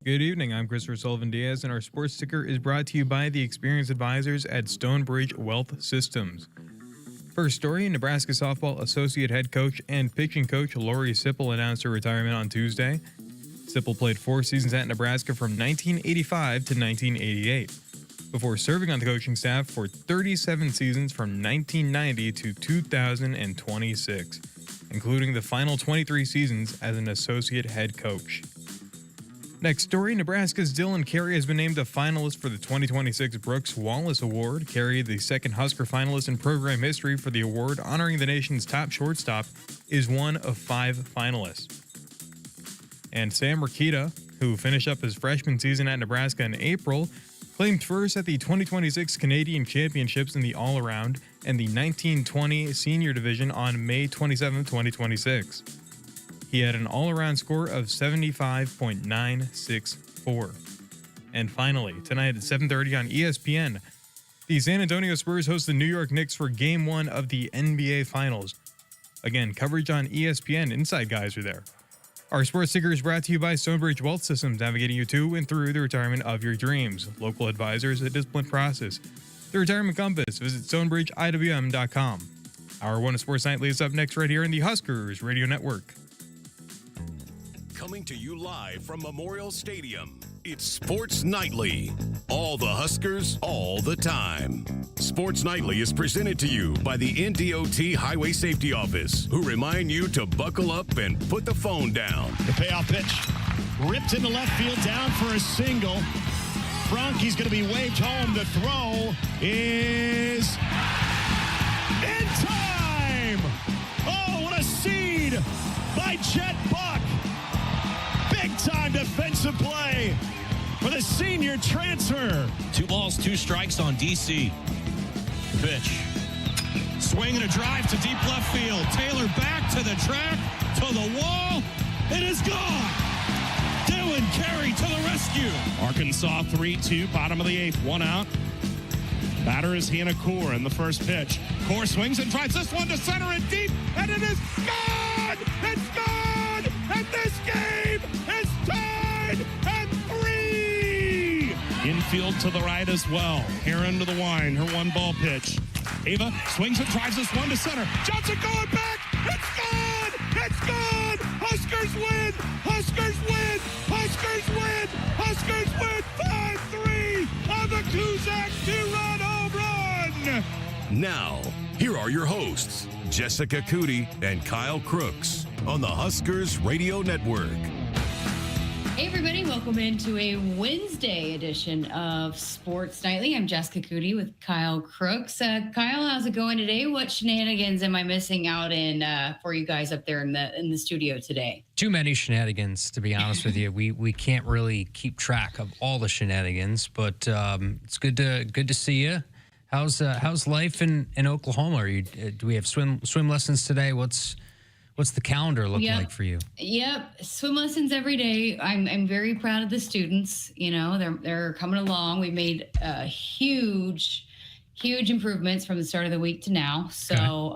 Good evening. I'm Christopher Sullivan Diaz, and our sports ticker is brought to you by the experienced advisors at Stonebridge Wealth Systems. First story, Nebraska softball associate head coach and pitching coach Lori Sipple announced her retirement on Tuesday. Sipple played 4 seasons at Nebraska from 1985 to 1988, before serving on the coaching staff for 37 seasons from 1990 to 2026, including the final 23 seasons as an associate head coach. Next story, Nebraska's Dylan Carey has been named a finalist for the 2026 Brooks Wallace Award. Carey, the second Husker finalist in program history for the award, honoring the nation's top shortstop, is one of 5 finalists. And Sam Rakita, who finished up his freshman season at Nebraska in April, claimed first at the 2026 Canadian Championships in the all-around and the 1920 Senior Division on May 27, 2026. He had an all-around score of 75.964. And finally, tonight at 7:30 on ESPN, the San Antonio Spurs host the New York Knicks for Game 1 of the NBA Finals. Again, coverage on ESPN. Inside guys are there. Our sports ticker is brought to you by Stonebridge Wealth Systems, navigating you to and through the retirement of your dreams. Local advisors, a disciplined process. The Retirement Compass. Visit StonebridgeIWM.com. Our One of Sports Nightly is up next right here in the Huskers Radio Network. Coming to you live from Memorial Stadium, it's Sports Nightly. All the Huskers, all the time. Sports Nightly is presented to you by the NDOT Highway Safety Office, who remind you to buckle up and put the phone down. The payoff pitch ripped into left field, down for a single. He's going to be waved home. The throw is in time. Oh, what a seed by Chet Buck. Big-time defensive play for the senior transfer. 2 balls, 2 strikes on DC. Pitch. Swing and a drive to deep left field. Taylor back to the track, to the wall. It is gone. Dylan Carey to the rescue. Arkansas 3-2, bottom of the 8th, 1 out. Batter is Hannah Core in the first pitch. Core swings and drives this one to center and deep, and it is gone! It's gone! And this game is tied at 3! Infield to the right as well. Heron to the wine, her 1-ball pitch. Ava swings and drives this one to center. Johnson going back! It's gone! It's gone! Huskers win! Huskers win! Huskers win! Huskers win! 5-3 on the Kuzak 2-run home run! Now, here are your hosts, Jessica Coody and Kyle Crooks, on the Huskers Radio Network. Hey everybody, welcome into a Wednesday edition of Sports Nightly. I'm Jessica Coody with Kyle Crooks. Kyle, how's it going today? What shenanigans am I missing out in for you guys up there in the studio today? Too many shenanigans, to be honest with you. We can't really keep track of all the shenanigans, but it's good to see you. How's life in Oklahoma? Do we have swim lessons today? What's the calendar looking like for you? Yep, swim lessons every day. I'm very proud of the students. You know, they're coming along. We made huge improvements from the start of the week to now. So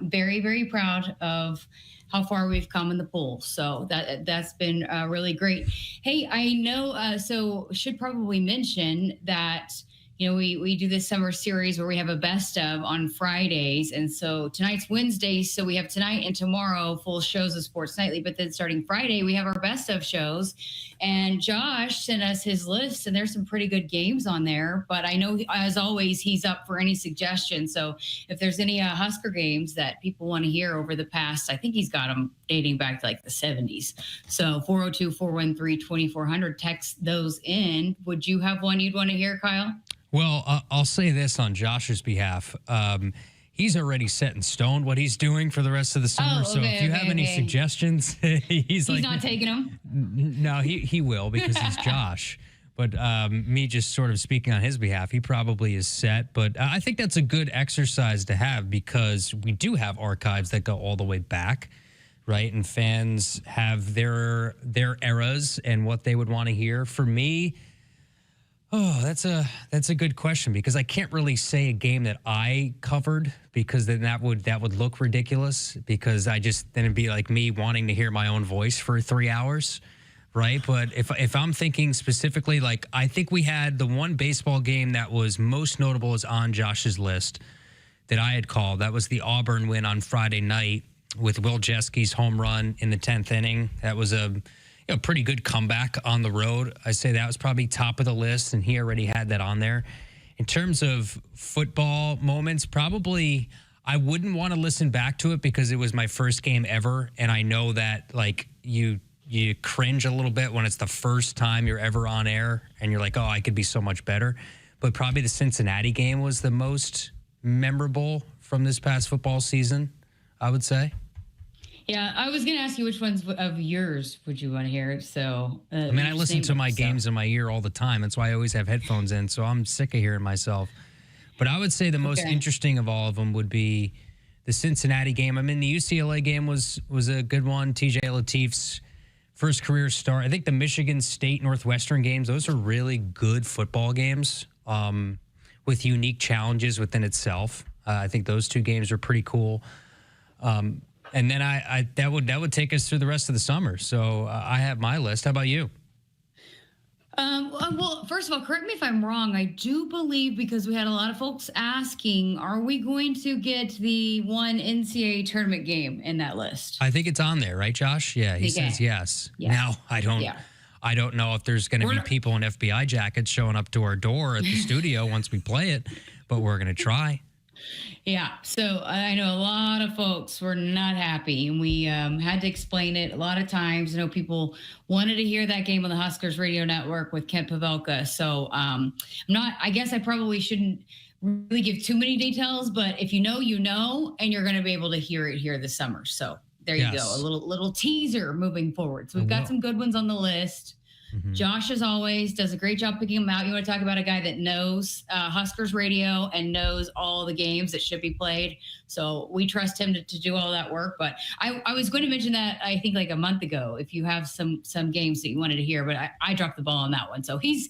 very, very proud of how far we've come in the pool. So that's been really great. Hey, I know. So should probably mention that. You know, we do this summer series where we have a best of on Fridays. And so tonight's Wednesday. So we have tonight and tomorrow full shows of Sports Nightly. But then starting Friday, we have our best of shows. And Josh sent us his list, and there's some pretty good games on there. But I know, as always, he's up for any suggestions. So if there's any Husker games that people want to hear over the past, I think he's got them dating back to like the 70s. So 402-413-2400, text those in. Would you have one you'd want to hear, Kyle? Well, I'll say this on Josh's behalf. He's already set in stone what he's doing for the rest of the summer. So if you have any suggestions, he's like, not taking them? No, he will because he's Josh. But me just sort of speaking on his behalf, he probably is set. But I think that's a good exercise to have because we do have archives that go all the way back, right? And fans have their eras and what they would want to hear. For me, oh, that's a good question because I can't really say a game that I covered because then that would look ridiculous because then it'd be like me wanting to hear my own voice for 3 hours. right? But if I'm thinking specifically, like, I think we had the one baseball game that was most notable is on Josh's list that I had called. That was the Auburn win on Friday night with Will Jeske's home run in the 10th inning. That was a pretty good comeback on the road. I say that was probably top of the list, and he already had that on there. In terms of football moments, probably I wouldn't want to listen back to it because it was my first game ever, and I know that, like, you cringe a little bit when it's the first time you're ever on air, and you're like, oh, I could be so much better. But probably the Cincinnati game was the most memorable from this past football season, I would say. Yeah, I was going to ask you which ones of yours would you want to hear. So, I mean, I listen to my games in my ear all the time. That's why I always have headphones in, so I'm sick of hearing myself. But I would say the most interesting of all of them would be the Cincinnati game. I mean, the UCLA game was a good one. TJ Latif's first career start. I think the Michigan State Northwestern games, those are really good football games with unique challenges within itself. I think those two games are pretty cool. And then that would take us through the rest of the summer. So I have my list. How about you? Well, first of all, correct me if I'm wrong. I do believe, because we had a lot of folks asking, are we going to get the one NCAA tournament game in that list? I think it's on there, right, Josh? Yeah, he says yes. Yeah. Now, I don't know if there's going to be people in FBI jackets showing up to our door at the studio once we play it, but we're going to try. Yeah, so I know a lot of folks were not happy, and we had to explain it a lot of times. I know people wanted to hear that game on the Huskers Radio Network with Kent Pavelka. So I guess I probably shouldn't really give too many details, but if you know, and you're going to be able to hear it here this summer. So there you go, a little teaser moving forward. So we've got some good ones on the list. Mm-hmm. Josh, as always, does a great job picking them out. You want to talk about a guy that knows Huskers radio and knows all the games that should be played. So we trust him to do all that work. But I was going to mention that, I think, like a month ago, if you have some games that you wanted to hear, but I dropped the ball on that one. So he's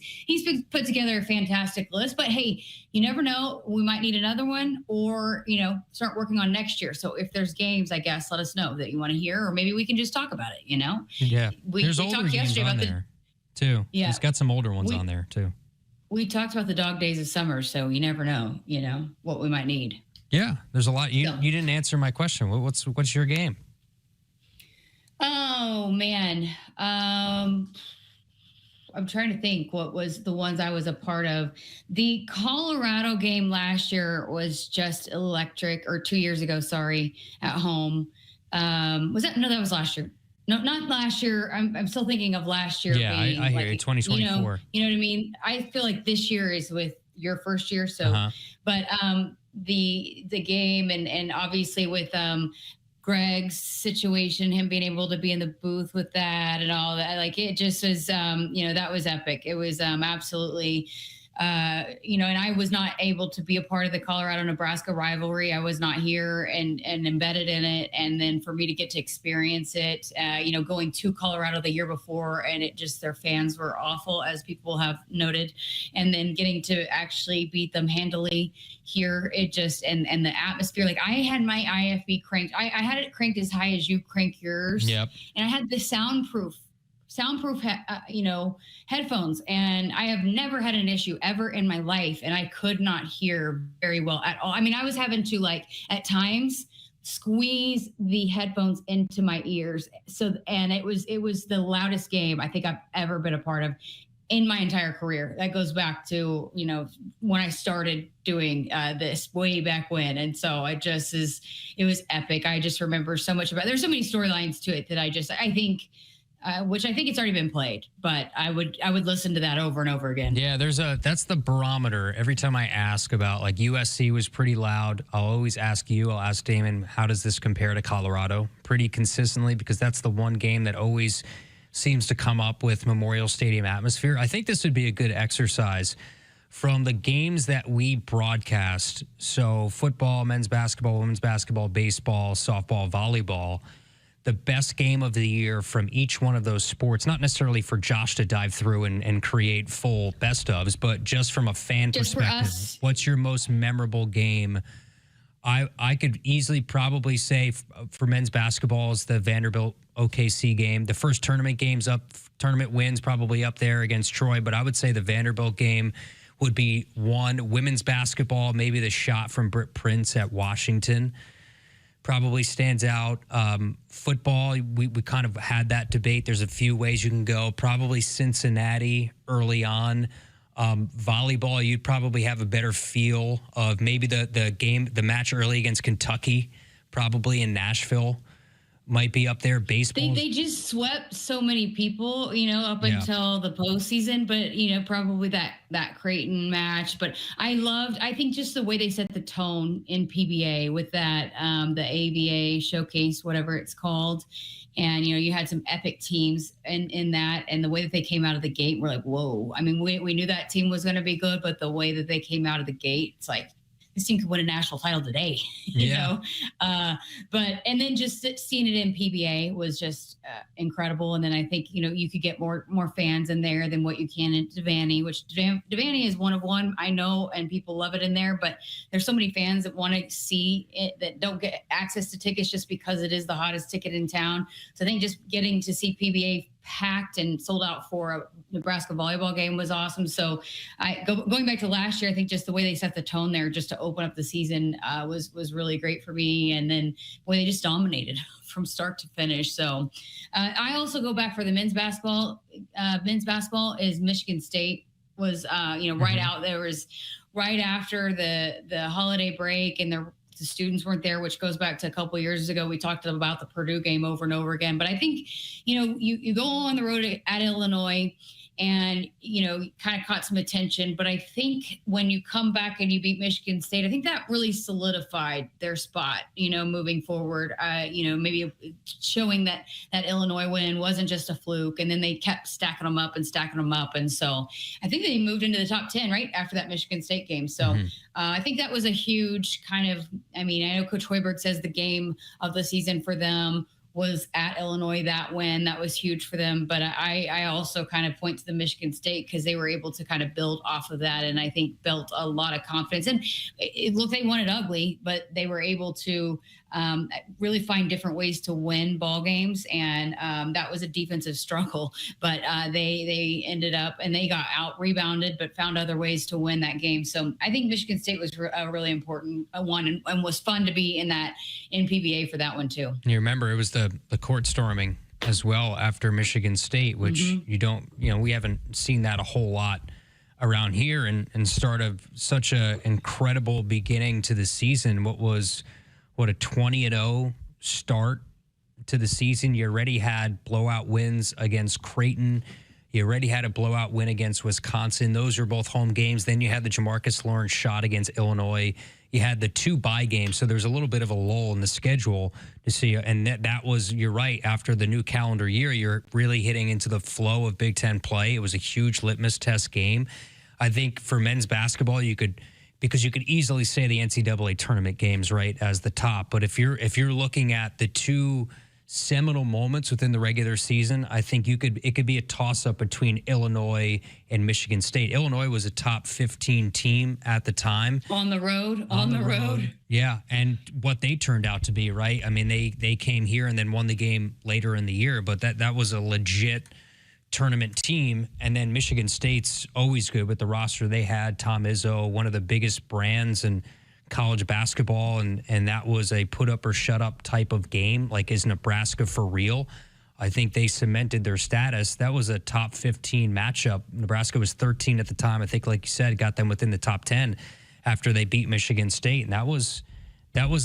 put together a fantastic list. But hey, you never know. We might need another one, or, start working on next year. So if there's games, I guess, let us know that you want to hear, or maybe we can just talk about it, Yeah. We talked yesterday about there too. Yeah. He's got some older ones on there too. We talked about the dog days of summer, so you never know, what we might need. Yeah, there's a lot. You didn't answer my question. What's your game? Oh man, I'm trying to think what was the ones I was a part of. The Colorado game last year was just electric, or 2 years ago, sorry, at home. That was last year. No, not last year. I'm still thinking of last year. Yeah, being I hear you. 2024. You know what I mean? I feel like this year is with your first year. So, but the game and obviously with Greg's situation, him being able to be in the booth with that and all that, like, it just was, that was epic. It was absolutely. And I was not able to be a part of the Colorado-Nebraska rivalry. I was not here and embedded in it. And then for me to get to experience it, going to Colorado the year before, and their fans were awful, as people have noted. And then getting to actually beat them handily here, it just, and the atmosphere, like, I had my IFB cranked. I had it cranked as high as you crank yours. Yep. And I had the soundproof headphones, and I have never had an issue ever in my life, and I could not hear very well at all. I mean, I was having to, like, at times squeeze the headphones into my ears. And it was the loudest game I think I've ever been a part of in my entire career. That goes back to, when I started doing this way back when. And so it was epic. I just remember so much about it. There's so many storylines to it that I think, which I think it's already been played, but I would listen to that over and over again. Yeah, that's the barometer. Every time I ask about, like, USC was pretty loud, I'll always ask you, I'll ask Damon, how does this compare to Colorado? Pretty consistently, because that's the one game that always seems to come up with Memorial Stadium atmosphere. I think this would be a good exercise from the games that we broadcast. So football, men's basketball, women's basketball, baseball, softball, volleyball. The best game of the year from each one of those sports, not necessarily for Josh to dive through and create full best ofs, but just from a fan perspective, what's your most memorable game I could easily probably say for men's basketball is the Vanderbilt OKC game. The first tournament wins probably up there against Troy, but I would say the Vanderbilt game would be one. Women's basketball, maybe the shot from Britt Prince at Washington probably stands out. Football, we kind of had that debate. There's a few ways you can go. Probably Cincinnati early on. Volleyball, you'd probably have a better feel of maybe the match early against Kentucky, probably in Nashville, might be up there. Baseball, they just swept so many people, up until the postseason. But probably that Creighton match. But I think just the way they set the tone in PBA with that the ABA showcase, whatever it's called. And, you had some epic teams in that. And the way that they came out of the gate, we're like, whoa. I mean, we knew that team was going to be good, but the way that they came out of the gate, it's like, this team could win a national title today, you know? And then just seeing it in PBA was just incredible. And then I think, you could get more fans in there than what you can in Devaney, which Devaney is one of one, I know, and people love it in there, but there's so many fans that want to see it that don't get access to tickets just because it is the hottest ticket in town. So I think just getting to see PBA packed and sold out for a Nebraska volleyball game was awesome. So going back to last year, I think just the way they set the tone there just to open up the season was really great for me. And then the way they just dominated from start to finish. So I also go back for the men's basketball. Men's basketball is Michigan State was, right out there was right after the holiday break, and the students weren't there, which goes back to a couple of years ago. We talked about the Purdue game over and over again. But I think, you go on the road at Illinois and, kind of caught some attention. But I think when you come back and you beat Michigan State, I think that really solidified their spot, moving forward, maybe showing that Illinois win wasn't just a fluke. And then they kept stacking them up. And so I think they moved into the top 10 right after that Michigan State game. So I think that was a huge kind of, I know Coach Hoiberg says the game of the season for them was at Illinois. That win, that was huge for them. But I also kind of point to the Michigan State because they were able to kind of build off of that, and I think built a lot of confidence. And they won it ugly, but they were able to really find different ways to win ball games, and that was a defensive struggle. But they ended up, and they got out rebounded, but found other ways to win that game. So I think Michigan State was a really important one, and was fun to be in PBA for that one too. You remember it was the court storming as well after Michigan State, which we haven't seen that a whole lot around here, and start of such a incredible beginning to the season. What a 20-0 start to the season. You already had blowout wins against Creighton. You already had a blowout win against Wisconsin. Those were both home games. Then you had the Jamarcus Lawrence shot against Illinois. You had the 2 bye games, so there's a little bit of a lull in the schedule to see. And that was, you're right, after the new calendar year, you're really hitting into the flow of Big Ten play. It was a huge litmus test game. I think for men's basketball, because you could easily say the NCAA tournament games, right, as the top. But if you're looking at the 2 seminal moments within the regular season, I think it could be a toss-up between Illinois and Michigan State. Illinois was a top 15 team at the time. On the road. Yeah, and what they turned out to be, right? They came here and then won the game later in the year, but that was a legit tournament team. And then Michigan State's always good with the roster they had. Tom Izzo, one of the biggest brands in college basketball, and that was a put up or shut up type of game. Like, is Nebraska for real? I think they cemented their status. That was a top 15 matchup. Nebraska was 13 at the time. I think, like you said, got them within the top 10 after they beat Michigan State, and that was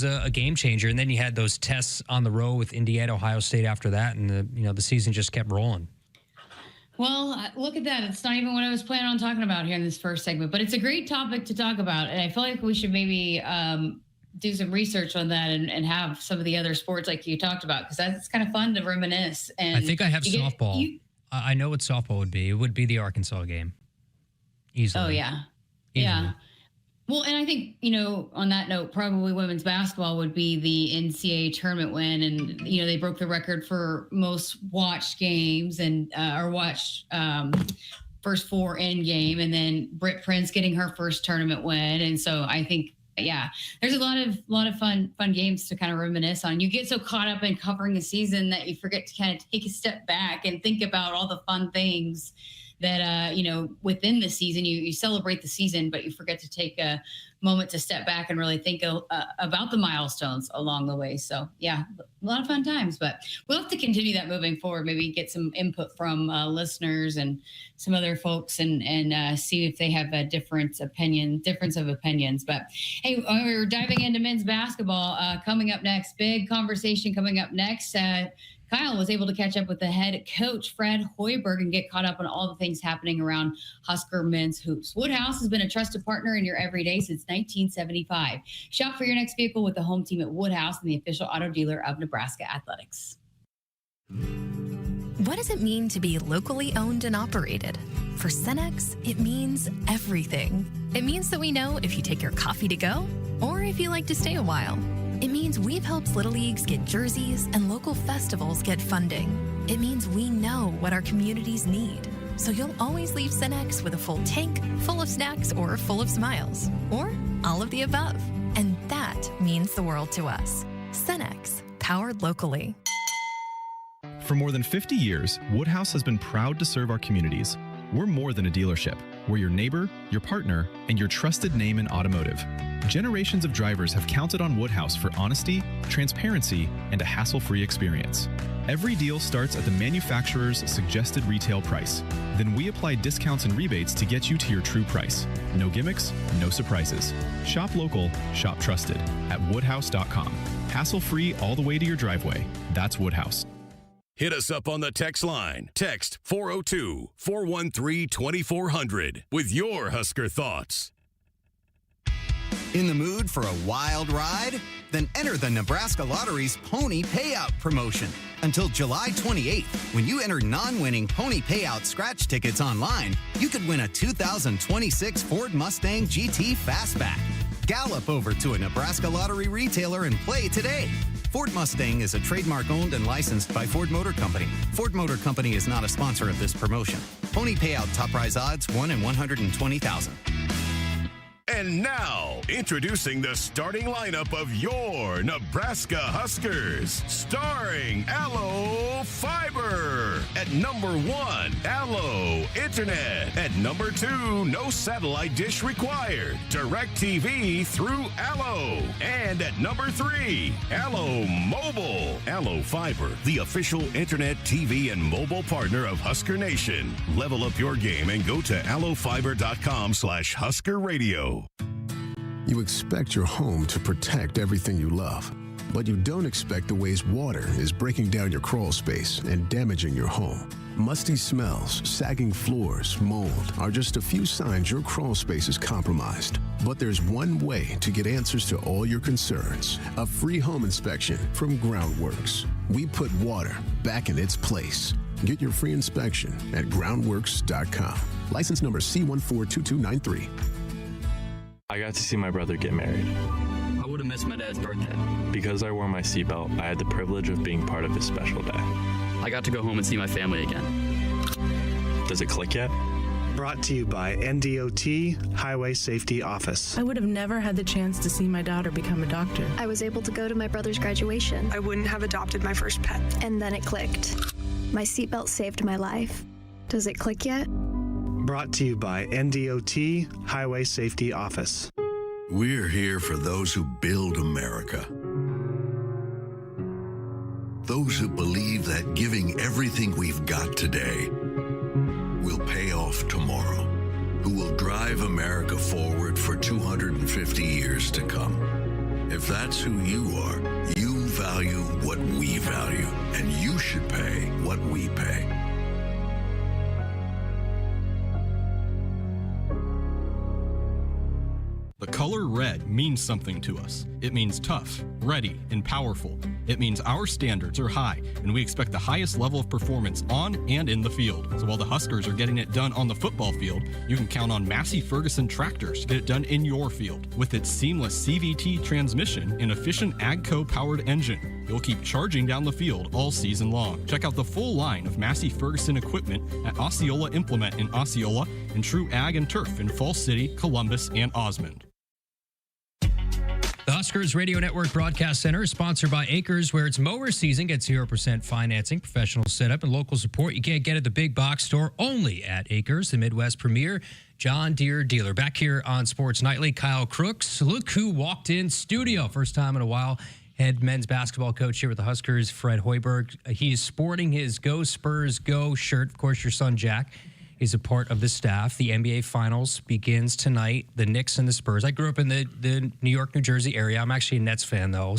a game changer. And then you had those tests on the road with Indiana, Ohio State after that, and the season just kept rolling. Well, look at that. It's not even what I was planning on talking about here in this first segment, but it's a great topic to talk about. And I feel like we should maybe do some research on that and have some of the other sports like you talked about, because that's kind of fun to reminisce. And I think I have softball. I know what softball would be. It would be the Arkansas game. Easily. Oh, yeah. Easily. Yeah. Well, and I think, on that note, probably women's basketball would be the NCAA tournament win. And, they broke the record for most watched games and or watched first 4 in game. And then Britt Prince getting her first tournament win. And so I think yeah, there's a lot of fun games to kind of reminisce on. You get so caught up in covering the season that you forget to kind of take a step back and think about all the fun things that within the season. You celebrate the season, but you forget to take a moment to step back and really think about the milestones along the way. So yeah, a lot of fun times, but we'll have to continue that moving forward. Maybe get some input from listeners and some other folks and see if they have a difference of opinions. But hey, we're diving into men's basketball coming up next. Big conversation coming up next. Kyle was able to catch up with the head coach, Fred Hoiberg, and get caught up on all the things happening around Husker men's hoops. Woodhouse has been a trusted partner in your everyday since 1975. Shop for your next vehicle with the home team at Woodhouse and the official auto dealer of Nebraska Athletics. What does it mean to be locally owned and operated? For Cenex, it means everything. It means that we know if you take your coffee to go or if you like to stay a while. It means we've helped Little Leagues get jerseys and local festivals get funding. It means we know what our communities need. So you'll always leave Cenex with a full tank, full of snacks, or full of smiles. Or all of the above. And that means the world to us. Cenex, powered locally. For more than 50 years, Woodhouse has been proud to serve our communities. We're more than a dealership. We're your neighbor, your partner, and your trusted name in automotive. Generations of drivers have counted on Woodhouse for honesty, transparency, and a hassle-free experience. Every deal starts at the manufacturer's suggested retail price. Then we apply discounts and rebates to get you to your true price. No gimmicks, no surprises. Shop local, shop trusted at woodhouse.com. Hassle-free all the way to your driveway. That's Woodhouse. Hit us up on the text line. Text 402-413-2400 with your Husker thoughts. In the mood for a wild ride? Then enter the Nebraska Lottery's Pony Payout promotion. Until July 28th, when you enter non-winning Pony Payout scratch tickets online, you could win a 2026 Ford Mustang GT Fastback. Gallop over to a Nebraska Lottery retailer and play today. Ford Mustang is a trademark owned and licensed by Ford Motor Company. Ford Motor Company is not a sponsor of this promotion. Pony Payout top prize odds 1 in 120,000. And now, introducing the starting lineup of your Nebraska Huskers. Starring Allo Fiber. At number 1, Allo Internet. At number 2, no satellite dish required. DirecTV through Allo. And at number 3, Allo Mobile. Allo Fiber, the official internet, TV, and mobile partner of Husker Nation. Level up your game and go to allofiber.com/Husker Radio. You expect your home to protect everything you love, but you don't expect the ways water is breaking down your crawl space and damaging your home. Musty smells, sagging floors, mold are just a few signs your crawl space is compromised. But there's one way to get answers to all your concerns: a free home inspection from Groundworks. We put water back in its place. Get your free inspection at groundworks.com. License number C142293. I got to see my brother get married. I would have missed my dad's birthday. Because I wore my seatbelt, I had the privilege of being part of his special day. I got to go home and see my family again. Does it click yet? Brought to you by NDOT Highway Safety Office. I would have never had the chance to see my daughter become a doctor. I was able to go to my brother's graduation. I wouldn't have adopted my first pet. And then it clicked. My seatbelt saved my life. Does it click yet? Brought to you by NDOT Highway Safety Office. We're here for those who build America. Those who believe that giving everything we've got today will pay off tomorrow. Who will drive America forward for 250 years to come. If that's who you are, you value what we value, and you should pay what we pay. The color red means something to us. It means tough, ready, and powerful. It means our standards are high, and we expect the highest level of performance on and in the field. So while the Huskers are getting it done on the football field, you can count on Massey Ferguson tractors to get it done in your field. With its seamless CVT transmission and efficient AGCO-powered engine, you'll keep charging down the field all season long. Check out the full line of Massey Ferguson equipment at Osceola Implement in Osceola and True Ag and Turf in Falls City, Columbus, and Osmond. Akrs Radio Network Broadcast Center is sponsored by Akrs, where it's mower season. Get 0% financing, professional setup, and local support you can't get at the big box store, only at Akrs, the Midwest premier John Deere dealer. Back here on Sports Nightly, Kyle Crooks. Look who walked in studio. First time in a while. Head men's basketball coach here with the Huskers, Fred Hoiberg. He is sporting his Go Spurs Go shirt. Of course, your son, Jack, is a part of the staff. The NBA Finals begins tonight. The Knicks and the Spurs. I grew up in the New York, New Jersey area. I'm actually a Nets fan, though.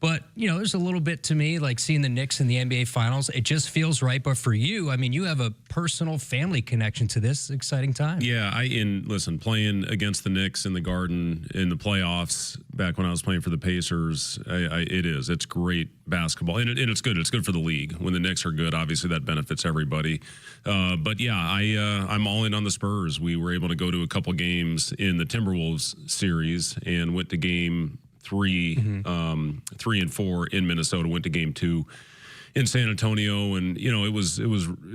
But, there's a little bit to me, like seeing the Knicks in the NBA Finals. It just feels right. But for you, I mean, you have a personal family connection to this exciting time. Yeah, listen, playing against the Knicks in the Garden in the playoffs back when I was playing for the Pacers, it's great basketball. And it's good. It's good for the league. When the Knicks are good, obviously that benefits everybody. But yeah, I'm all in on the Spurs. We were able to go to a couple games in the Timberwolves series and went to game 3 and 4 in Minnesota, went to game 2 in San Antonio, and it was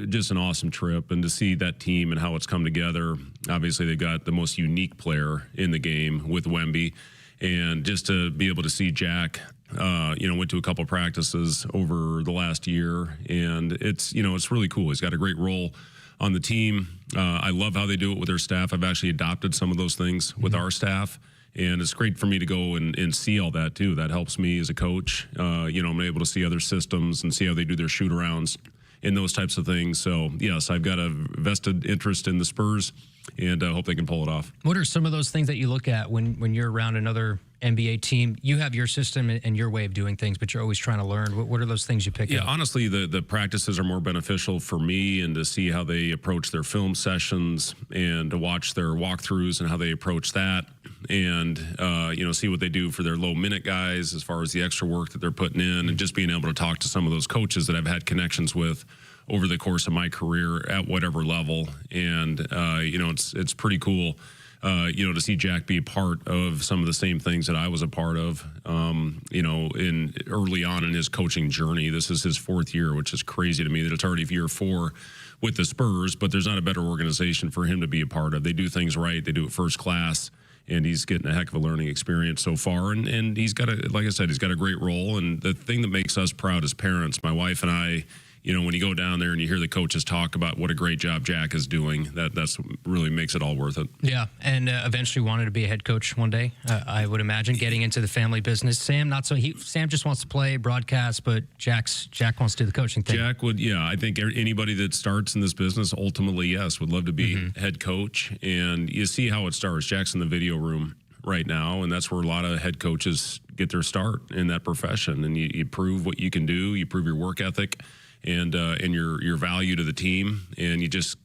just an awesome trip. And to see that team and how it's come together, obviously they got the most unique player in the game with Wemby, and just to be able to see Jack, went to a couple practices over the last year, and it's really cool. He's got a great role on the team. I love how they do it with their staff. I've actually adopted some of those things with our staff. And it's great for me to go and see all that, too. That helps me as a coach. I'm able to see other systems and see how they do their shoot-arounds and those types of things. So, yes, I've got a vested interest in the Spurs, and I hope they can pull it off. What are some of those things that you look at when you're around another NBA team? You have your system and your way of doing things, but you're always trying to learn. What are those things you pick up? Yeah, honestly, the practices are more beneficial for me, and to see how they approach their film sessions and to watch their walkthroughs and how they approach that, and see what they do for their low-minute guys as far as the extra work that they're putting in, and just being able to talk to some of those coaches that I've had connections with over the course of my career at whatever level. And, it's pretty cool, to see Jack be a part of some of the same things that I was a part of, in early on in his coaching journey. This is his 4th year, which is crazy to me that it's already year 4 with the Spurs, but there's not a better organization for him to be a part of. They do things right. They do it first class. And he's getting a heck of a learning experience so far. And he's got like I said, he's got a great role. And the thing that makes us proud as parents, my wife and I, when you go down there and you hear the coaches talk about what a great job Jack is doing, that's really makes it all worth it. Yeah, and eventually wanted to be a head coach one day, I would imagine, getting into the family business. Sam, Sam just wants to play, broadcast, but Jack wants to do the coaching thing. Jack would, I think anybody that starts in this business, ultimately, yes, would love to be head coach. And you see how it starts. Jack's in the video room right now, and that's where a lot of head coaches get their start in that profession. And you prove what you can do, you prove your work ethic, and your value to the team, and you just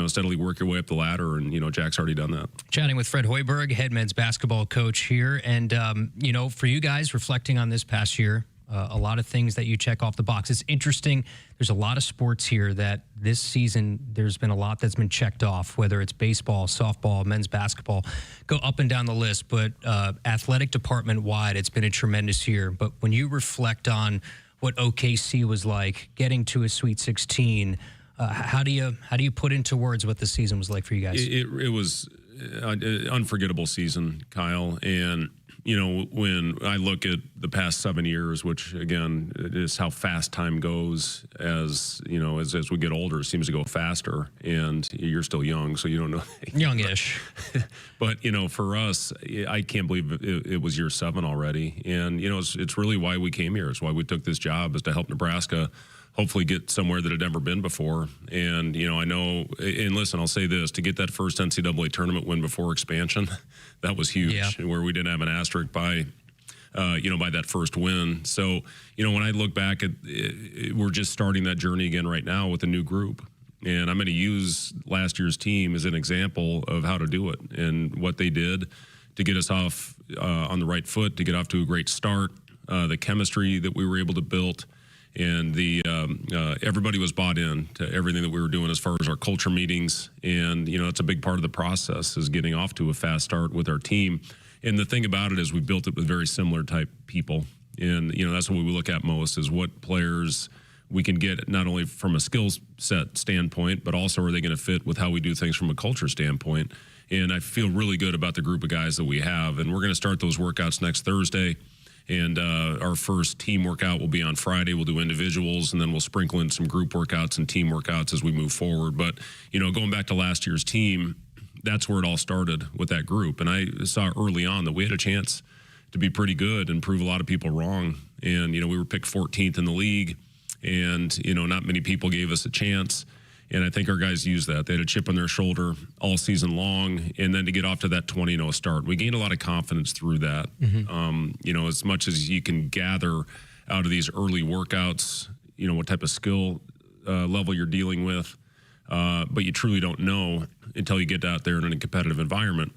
steadily work your way up the ladder. And Jack's already done that. Chatting with Fred Hoiberg, head men's basketball coach here, and for you guys reflecting on this past year, a lot of things that you check off the box. It's interesting. There's a lot of sports here that this season there's been a lot that's been checked off, whether it's baseball, softball, men's basketball, go up and down the list. But athletic department wide, it's been a tremendous year. But when you reflect on what OKC was like, getting to a Sweet 16, how do you put into words what the season was like for you guys? It was an unforgettable season, Kyle. And when I look at the past 7 years, which again is how fast time goes, as we get older, it seems to go faster. And you're still young, so you don't know. Youngish. But for us, I can't believe it was year 7 already. And it's really why we came here. It's why we took this job, is to help Nebraska hopefully get somewhere that had never been before. And, I know, and listen, I'll say this, to get that first NCAA tournament win before expansion, that was huge, where we didn't have an asterisk by that first win. So, when I look back at it, we're just starting that journey again right now with a new group. And I'm going to use last year's team as an example of how to do it and what they did to get us off on the right foot, to get off to a great start, the chemistry that we were able to build. And everybody was bought in to everything that we were doing as far as our culture meetings. And, it's a big part of the process, is getting off to a fast start with our team. And the thing about it is we built it with very similar type people. And, that's what we look at most, is what players we can get, not only from a skill set standpoint, but also are they going to fit with how we do things from a culture standpoint. And I feel really good about the group of guys that we have. And we're going to start those workouts next Thursday. And our first team workout will be on Friday. We'll do individuals, and then we'll sprinkle in some group workouts and team workouts as we move forward. But, going back to last year's team, that's where it all started with that group. And I saw early on that we had a chance to be pretty good and prove a lot of people wrong. And, we were picked 14th in the league, and, not many people gave us a chance. And I think our guys used that. They had a chip on their shoulder all season long, and then to get off to that 20-0 start, we gained a lot of confidence through that. As much as you can gather out of these early workouts, what type of skill level you're dealing with, but you truly don't know until you get out there in a competitive environment.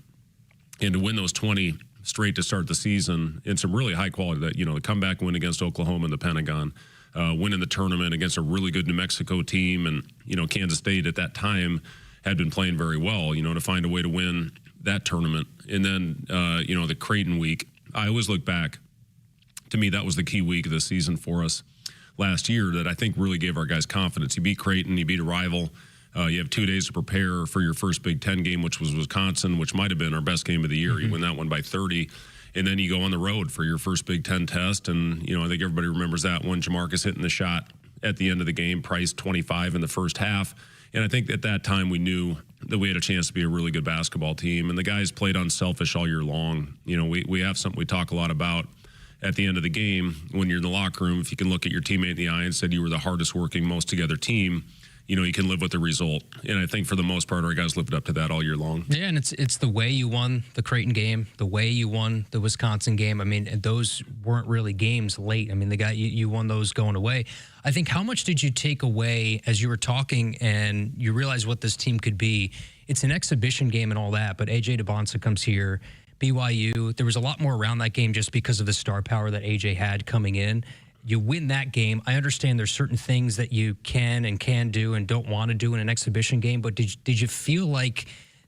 And to win those 20 straight to start the season in some really high quality, that the comeback win against Oklahoma in the Pentagon, winning the tournament against a really good New Mexico team, and Kansas State at that time had been playing very well. To find a way to win that tournament, and then the Creighton week. I always look back. To me, that was the key week of the season for us last year. That I think really gave our guys confidence. You beat Creighton, you beat a rival. You have 2 days to prepare for your first Big Ten game, which was Wisconsin, which might have been our best game of the year. You win that one by 30. And then you go on the road for your first Big Ten test. And, I think everybody remembers that one. Jamarcus hitting the shot at the end of the game, Price 25 in the first half. And I think at that time we knew that we had a chance to be a really good basketball team. And the guys played unselfish all year long. We have something we talk a lot about at the end of the game. When you're in the locker room, if you can look at your teammate in the eye and said you were the hardest working, most together team, you can live with the result. And I think for the most part, our guys lived up to that all year long. Yeah, and it's the way you won the Creighton game, the way you won the Wisconsin game. I mean, those weren't really games late. I mean, you won those going away. I think, how much did you take away as you were talking and you realized what this team could be? It's an exhibition game and all that, but AJ DeBonsa comes here, BYU. There was a lot more around that game just because of the star power that AJ had coming in. You win that game. I understand there's certain things that you can do and don't want to do in an exhibition game, but did you feel like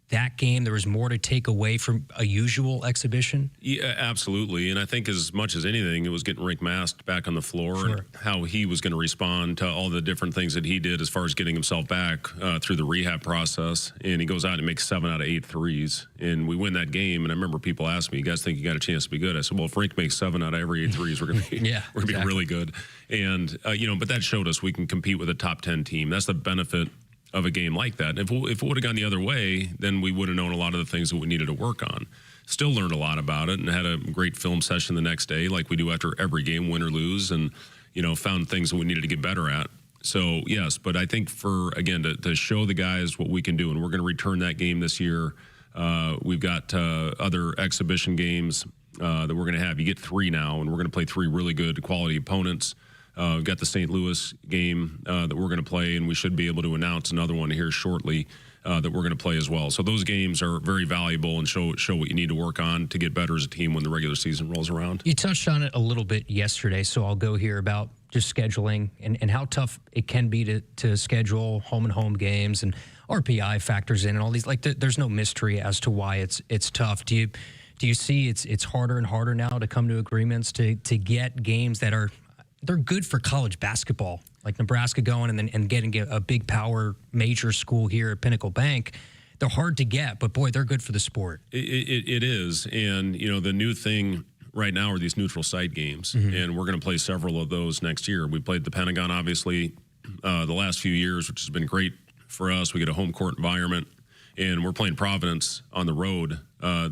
that game there was more to take away from a usual exhibition? Yeah, absolutely. And I think as much as anything, it was getting Rick Mast back on the floor and how he was going to respond to all the different things that he did as far as getting himself back through the rehab process. And he goes out and makes 7 out of 8 threes. And we win that game. And I remember people asked me, you guys think you got a chance to be good? I said, well, if Rick makes 7 out of every 8 threes, we're going to be, we're going to be really good. And, but that showed us we can compete with a top 10 team. That's the benefit of a game like that. If it would have gone the other way, then we would have known a lot of the things that we needed to work on. Still learned a lot about it and had a great film session the next day, like we do after every game, win or lose, and found things that we needed to get better at. So yes, but I think to show the guys what we can do, and we're going to return that game this year. We've got other exhibition games that we're going to have. You get 3 now, and we're going to play 3 really good quality opponents. We've got the St. Louis game that we're going to play, and we should be able to announce another one here shortly that we're going to play as well. So those games are very valuable and show what you need to work on to get better as a team when the regular season rolls around. You touched on it a little bit yesterday, so I'll go here about just scheduling and how tough it can be to schedule home and home games, and RPI factors in and all these. Like, there's no mystery as to why it's tough. Do you see it's harder and harder now to come to agreements to get games that they're good for college basketball, like Nebraska going and getting a big power major school here at Pinnacle Bank? They're hard to get, but boy, they're good for the sport. It is. And, the new thing right now are these neutral site games, and we're going to play several of those next year. We played the Pentagon, obviously, the last few years, which has been great for us. We get a home court environment, and we're playing Providence on the road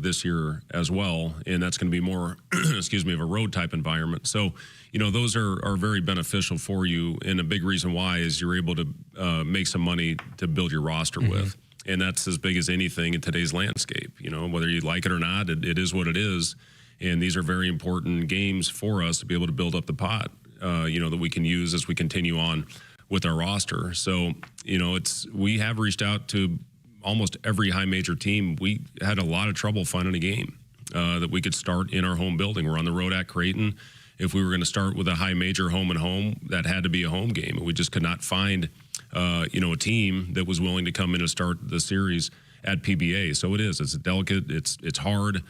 this year as well, and that's going to be more, of a road type environment. So, those are very beneficial for you, and a big reason why is you're able to make some money to build your roster with, and that's as big as anything in today's landscape. Whether you like it or not, it is what it is, and these are very important games for us to be able to build up the pot, that we can use as we continue on with our roster. So, we have reached out to almost every high major team. We had a lot of trouble finding a game that we could start in our home building. We're on the road at Creighton. If we were going to start with a high major home and home, that had to be a home game. We just could not find, a team that was willing to come in and start the series at PBA. So it's delicate. It's hard.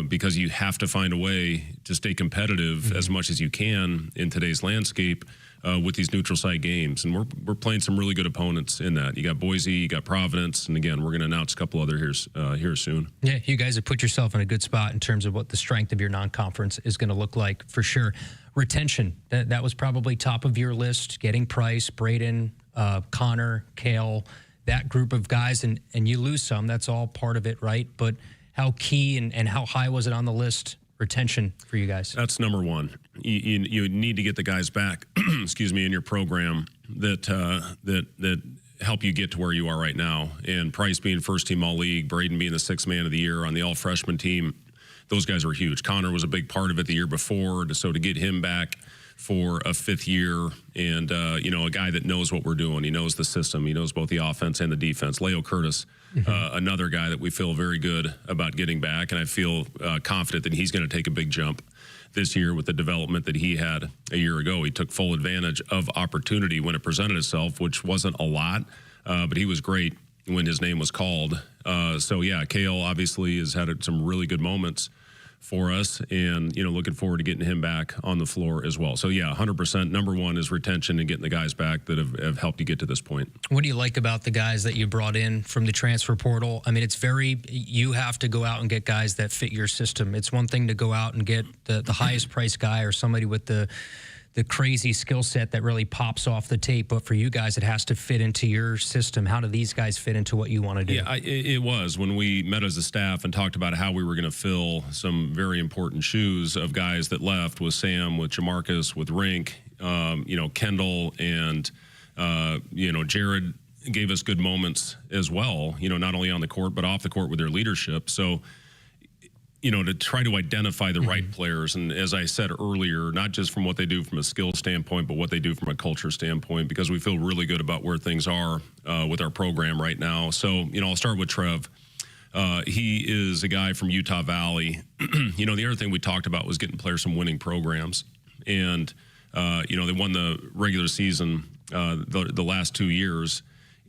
because you have to find a way to stay competitive as much as you can in today's landscape with these neutral site games. And we're playing some really good opponents in that. You got Boise, you got Providence, and again, we're going to announce a couple other here soon. Yeah, you guys have put yourself in a good spot in terms of what the strength of your non-conference is going to look like for sure. Retention, that was probably top of your list. Getting Price, Braden, Connor, Kale, that group of guys, and you lose some. That's all part of it, right? But how key and how high was it on the list, retention, for you guys? That's number one. You need to get the guys back, excuse me, in your program that help you get to where you are right now. And Price being first team all-league, Braden being the sixth man of the year on the all-freshman team, those guys are huge. Connor was a big part of it the year before, so to get him back for a fifth year and, a guy that knows what we're doing. He knows the system. He knows both the offense and the defense. Leo Curtis, another guy that we feel very good about getting back, and I feel confident that he's going to take a big jump this year with the development that he had a year ago. He took full advantage of opportunity when it presented itself, which wasn't a lot, but he was great when his name was called. Kale obviously has had some really good moments for us, and looking forward to getting him back on the floor as well. So 100%. Number one is retention and getting the guys back that have helped you get to this point. What do you like about the guys that you brought in from the transfer portal? I mean, you have to go out and get guys that fit your system. It's one thing to go out and get the highest price guy or somebody with the crazy skill set that really pops off the tape, but for you guys, it has to fit into your system. How do these guys fit into what you want to do? Yeah, it was when we met as a staff and talked about how we were going to fill some very important shoes of guys that left with Sam, with Jamarcus, with Rink, Kendall, and Jared gave us good moments as well. Not only on the court but off the court with their leadership. So, to try to identify the right players. And as I said earlier, not just from what they do from a skill standpoint, but what they do from a culture standpoint, because we feel really good about where things are with our program right now. So, I'll start with Trev. He is a guy from Utah Valley. The other thing we talked about was getting players from winning programs. And, they won the regular season the last 2 years.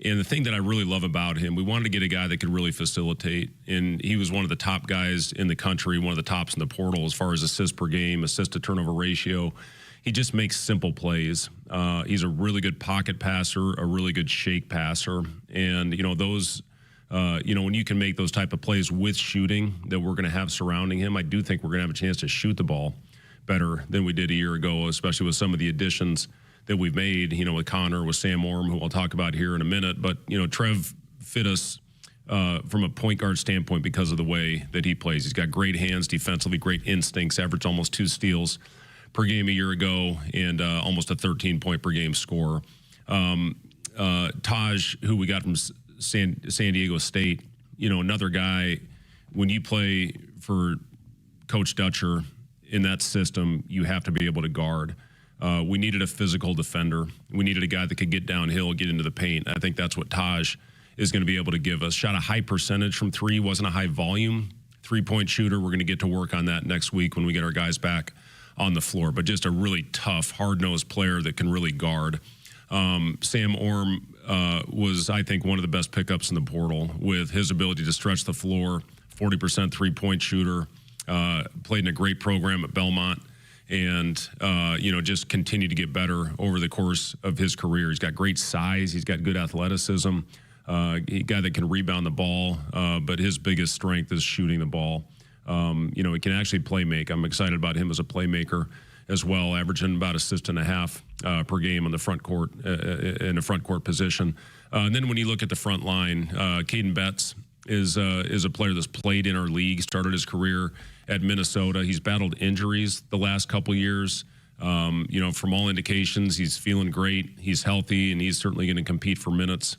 And the thing that I really love about him, we wanted to get a guy that could really facilitate. And he was one of the top guys in the country, one of the tops in the portal as far as assists per game, assist to turnover ratio. He just makes simple plays. He's a really good pocket passer, a really good shake passer. And, when you can make those type of plays with shooting that we're going to have surrounding him, I do think we're going to have a chance to shoot the ball better than we did a year ago, especially with some of the additions that we've made, with Connor, with Sam Orm, who I'll talk about here in a minute. But, Trev fit us from a point guard standpoint because of the way that he plays. He's got great hands defensively, great instincts, averaged almost 2 steals per game a year ago, and almost a 13-point per game scorer. Taj, who we got from San Diego State, another guy, when you play for Coach Dutcher in that system, you have to be able to guard. We needed a physical defender. We needed a guy that could get downhill, get into the paint. I think that's what Taj is going to be able to give us. Shot a high percentage from three, wasn't a high volume three-point shooter. We're going to get to work on that next week when we get our guys back on the floor. But just a really tough, hard-nosed player that can really guard. Sam Orm was, I think, one of the best pickups in the portal with his ability to stretch the floor, 40% three-point shooter, played in a great program at Belmont. And, just continue to get better over the course of his career. He's got great size. He's got good athleticism. A guy that can rebound the ball, but his biggest strength is shooting the ball. He can actually play make. I'm excited about him as a playmaker as well, averaging about assist and a half per game on the front court, in a front court position. And then when you look at the front line, Caden Betts is a player that's played in our league, started his career at Minnesota. He's battled injuries the last couple years. From all indications, he's feeling great. He's healthy, and he's certainly going to compete for minutes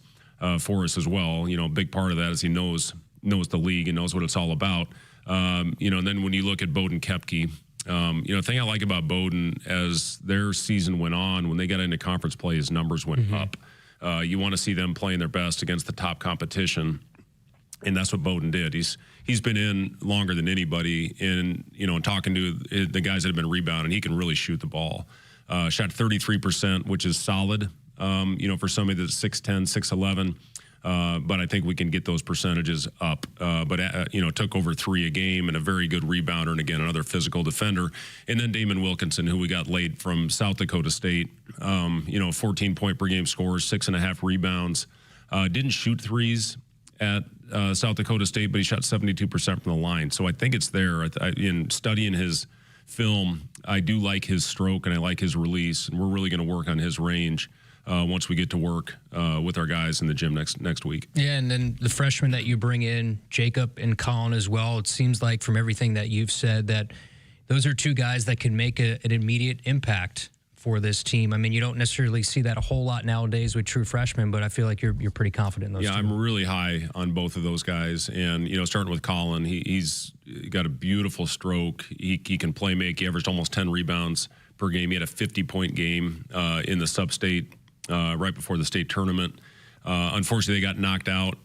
for us as well. A big part of that is he knows the league and knows what it's all about. And then when you look at Bowden Koepke, the thing I like about Bowden as their season went on, when they got into conference play, his numbers went up. You want to see them playing their best against the top competition. And that's what Bowden did. He's been in longer than anybody, and talking to the guys that have been rebounding, he can really shoot the ball. Shot 33%, which is solid. For somebody that's 6'10", 6'11", But I think we can get those percentages up. Took over 3 a game and a very good rebounder, and again, another physical defender. And then Damon Wilkinson, who we got late from South Dakota State, 14-point per game scores, 6.5 rebounds. Didn't shoot threes at South Dakota State, but he shot 72% from the line. So I think it's there. In studying his film, I do like his stroke and I like his release, and we're really going to work on his range once we get to work with our guys in the gym next week. Yeah, and then the freshmen that you bring in, Jacob and Colin as well, it seems like from everything that you've said that those are 2 guys that can make an immediate impact for this team. I mean, you don't necessarily see that a whole lot nowadays with true freshmen, but I feel like you're pretty confident in those two. I'm really high on both of those guys. And, starting with Colin, he's got a beautiful stroke. He can play make. He averaged almost 10 rebounds per game. He had a 50-point game in the sub-state right before the state tournament. Unfortunately, they got knocked out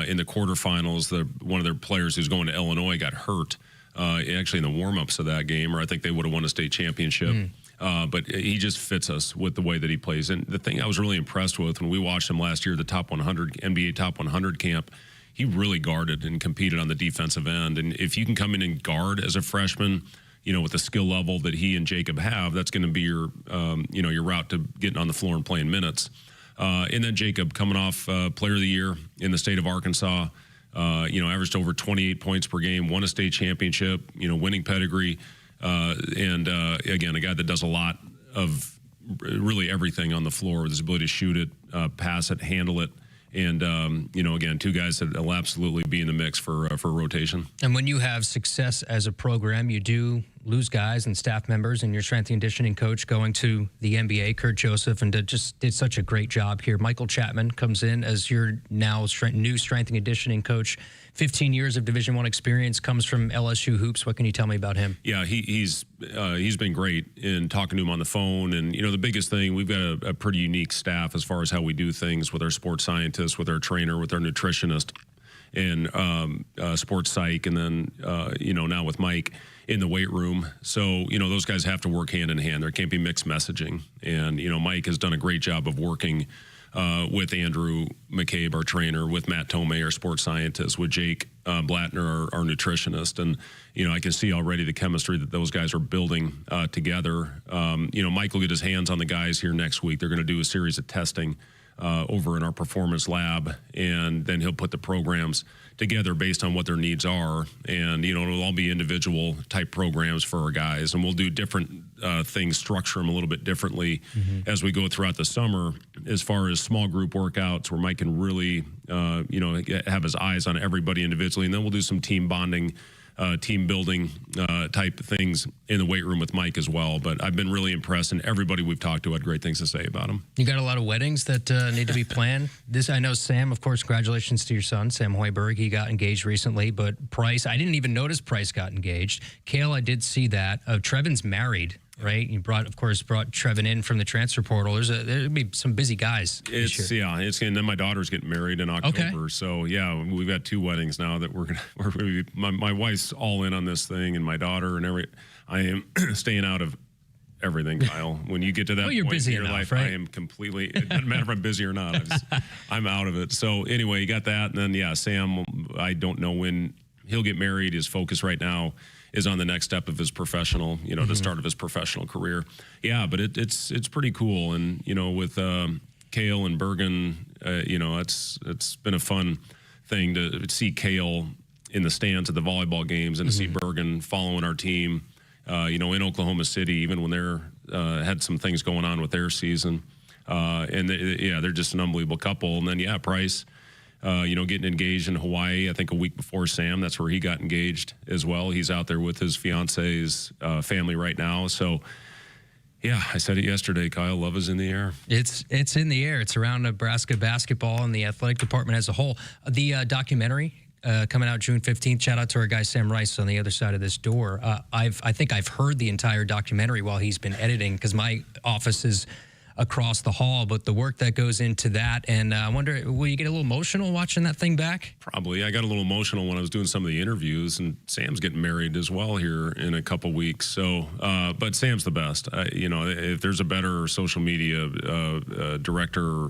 in the quarterfinals. One of their players who's going to Illinois got hurt actually in the warm-ups of that game, or I think they would have won a state championship. But he just fits us with the way that he plays. And the thing I was really impressed with when we watched him last year, the top 100 NBA top 100 camp, he really guarded and competed on the defensive end. And if you can come in and guard as a freshman, with the skill level that he and Jacob have, that's going to be your route to getting on the floor and playing minutes. And then Jacob coming off Player of the Year in the state of Arkansas, averaged over 28 points per game, won a state championship, winning pedigree. Again, a guy that does a lot of really everything on the floor with his ability to shoot it, pass it, handle it. And, again, 2 guys that will absolutely be in the mix for rotation. And when you have success as a program, you do lose guys and staff members, and your strength and conditioning coach going to the NBA, Kurt Joseph, and just did such a great job here. Michael Chapman comes in as your now new strength and conditioning coach. 15 years of Division I experience, comes from LSU Hoops. What can you tell me about him? Yeah, he's been great in talking to him on the phone. And, the biggest thing, we've got a pretty unique staff as far as how we do things with our sports scientists, with our trainer, with our nutritionist, and sports psych, and then, now with Mike in the weight room. So, those guys have to work hand in hand. There can't be mixed messaging. And, Mike has done a great job of working with Andrew McCabe, our trainer, with Matt Tomei, our sports scientist, with Jake Blattner, our nutritionist. And, I can see already the chemistry that those guys are building together. Mike will get his hands on the guys here next week. They're going to do a series of testing over in our performance lab, and then he'll put the programs together based on what their needs are. And, it'll all be individual type programs for our guys, and we'll do different things, structure them a little bit differently as we go throughout the summer, as far as small group workouts where Mike can really, have his eyes on everybody individually. And then we'll do some team bonding, team building type things in the weight room with Mike as well. But I've been really impressed, and everybody we've talked to had great things to say about him. You got a lot of weddings that need to be planned. I know Sam, of course, congratulations to your son, Sam Hoiberg. He got engaged recently, but Price, I didn't even notice Price got engaged. Kale, I did see that. Trevin's married, right? You brought Trevin in from the transfer portal. There'll be some busy guys. And then my daughter's getting married in October. Okay. So we've got 2 weddings now that we're gonna my wife's all in on this thing, and my daughter and I am staying out of everything, Kyle. When you get to that you're point busy in your enough, life, right? I am completely, it doesn't matter if I'm busy or not. I'm out of it. So anyway, you got that. And then, Sam, I don't know when he'll get married. His focus right now is on the next step of his professional, the start of his professional career. Yeah, but it's pretty cool. And, with Kale and Bergen, it's been a fun thing to see Kale in the stands at the volleyball games, and to see Bergen following our team, in Oklahoma City, even when they're had some things going on with their season. They're just an unbelievable couple. And then, Price, getting engaged in Hawaii, I think a week before Sam. That's where he got engaged as well. He's out there with his fiance's family right now. So, I said it yesterday, Kyle, love is in the air. It's in the air. It's around Nebraska basketball and the athletic department as a whole. The documentary coming out June 15th. Shout out to our guy Sam Rice on the other side of this door. I think I've heard the entire documentary while he's been editing, because my office is across the hall, but the work that goes into that, and I wonder, will you get a little emotional watching that thing back? Probably. I got a little emotional when I was doing some of the interviews, and Sam's getting married as well here in a couple weeks. So, but Sam's the best. If there's a better social media director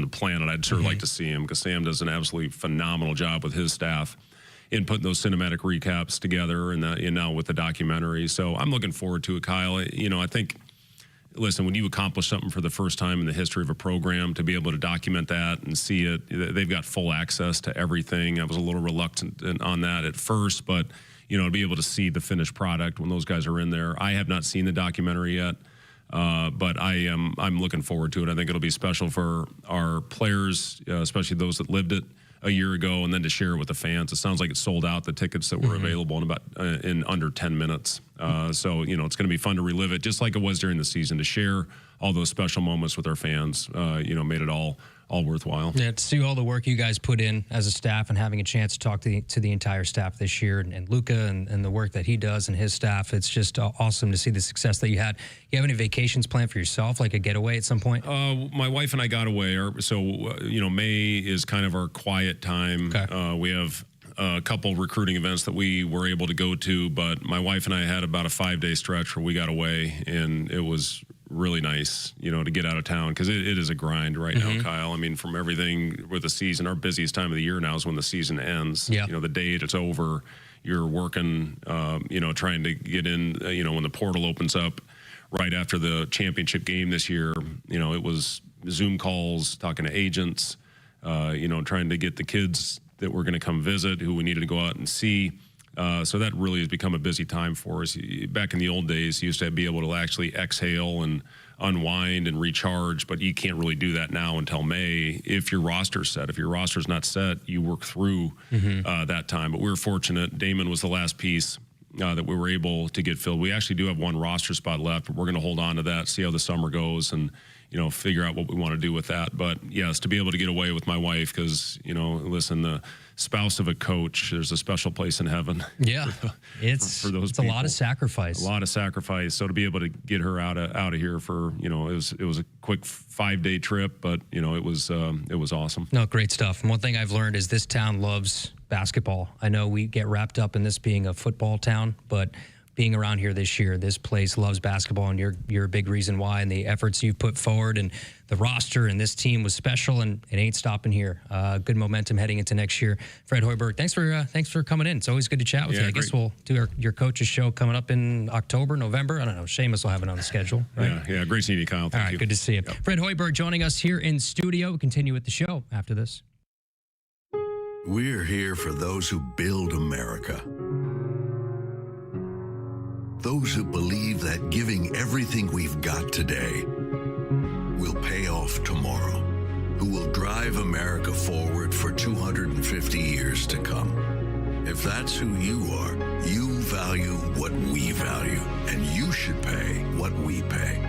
the planet. I'd sure like to see him, because Sam does an absolutely phenomenal job with his staff in putting those cinematic recaps together, and now with the documentary. So I'm looking forward to it, Kyle. I think, listen, when you accomplish something for the first time in the history of a program, to be able to document that and see it, they've got full access to everything. I was a little reluctant on that at first, but to be able to see the finished product when those guys are in there. I have not seen the documentary yet, but I'm looking forward to it. I think it'll be special for our players, especially those that lived it a year ago, and then to share it with the fans. It sounds like it sold out, the tickets that were available in under 10 minutes. So it's going to be fun to relive it, just like it was during the season, to share all those special moments with our fans. Made it all worthwhile. Yeah, to see all the work you guys put in as a staff, and having a chance to talk to the entire staff this year, and Luca and the work that he does and his staff. It's just awesome to see the success that you had. You have any vacations planned for yourself, like a getaway at some point? My wife and I got away. May is kind of our quiet time. Okay. We have a couple recruiting events that we were able to go to, but my wife and I had about a 5-day stretch where we got away, and it was really nice, to get out of town, because it is a grind right now, Kyle. I mean, from everything with the season, our busiest time of the year now is when the season ends. Yeah. The day it's over, you're working, trying to get in, when the portal opens up right after the championship game this year, it was Zoom calls, talking to agents, trying to get the kids that were going to come visit, who we needed to go out and see. So that really has become a busy time for us. Back in the old days, you used to be able to actually exhale and unwind and recharge, but you can't really do that now until May if your roster's set. If your roster's not set, you work through that time. But we were fortunate. Damon was the last piece that we were able to get filled. We actually do have one roster spot left, but we're going to hold on to that, see how the summer goes, and figure out what we want to do with that. But yes, to be able to get away with my wife, because listen, the spouse of a coach, there's a special place in heaven. Yeah, for those it's people. A lot of sacrifice. A lot of sacrifice. So to be able to get her out of here for it was a quick 5-day trip, but it was awesome. No, great stuff. And one thing I've learned is this town loves basketball. I know we get wrapped up in this being a football town, but being around here this year, this place loves basketball, and you're a big reason why. And the efforts you've put forward, and the roster and this team was special, and it ain't stopping here. Good momentum heading into next year. Fred Hoiberg, thanks for coming in. It's always good to chat with you. I guess we'll do your coach's show coming up in October, November. I don't know. Seamus will have it on the schedule. Right? Yeah. Great seeing you, Kyle. Thank you. Good to see you. Yep. Fred Hoiberg joining us here in studio. We'll continue with the show after this. We're here for those who build America. Those who believe that giving everything we've got today will pay off tomorrow, who will drive America forward for 250 years to come. If that's who you are, you value what we value, and you should pay what we pay.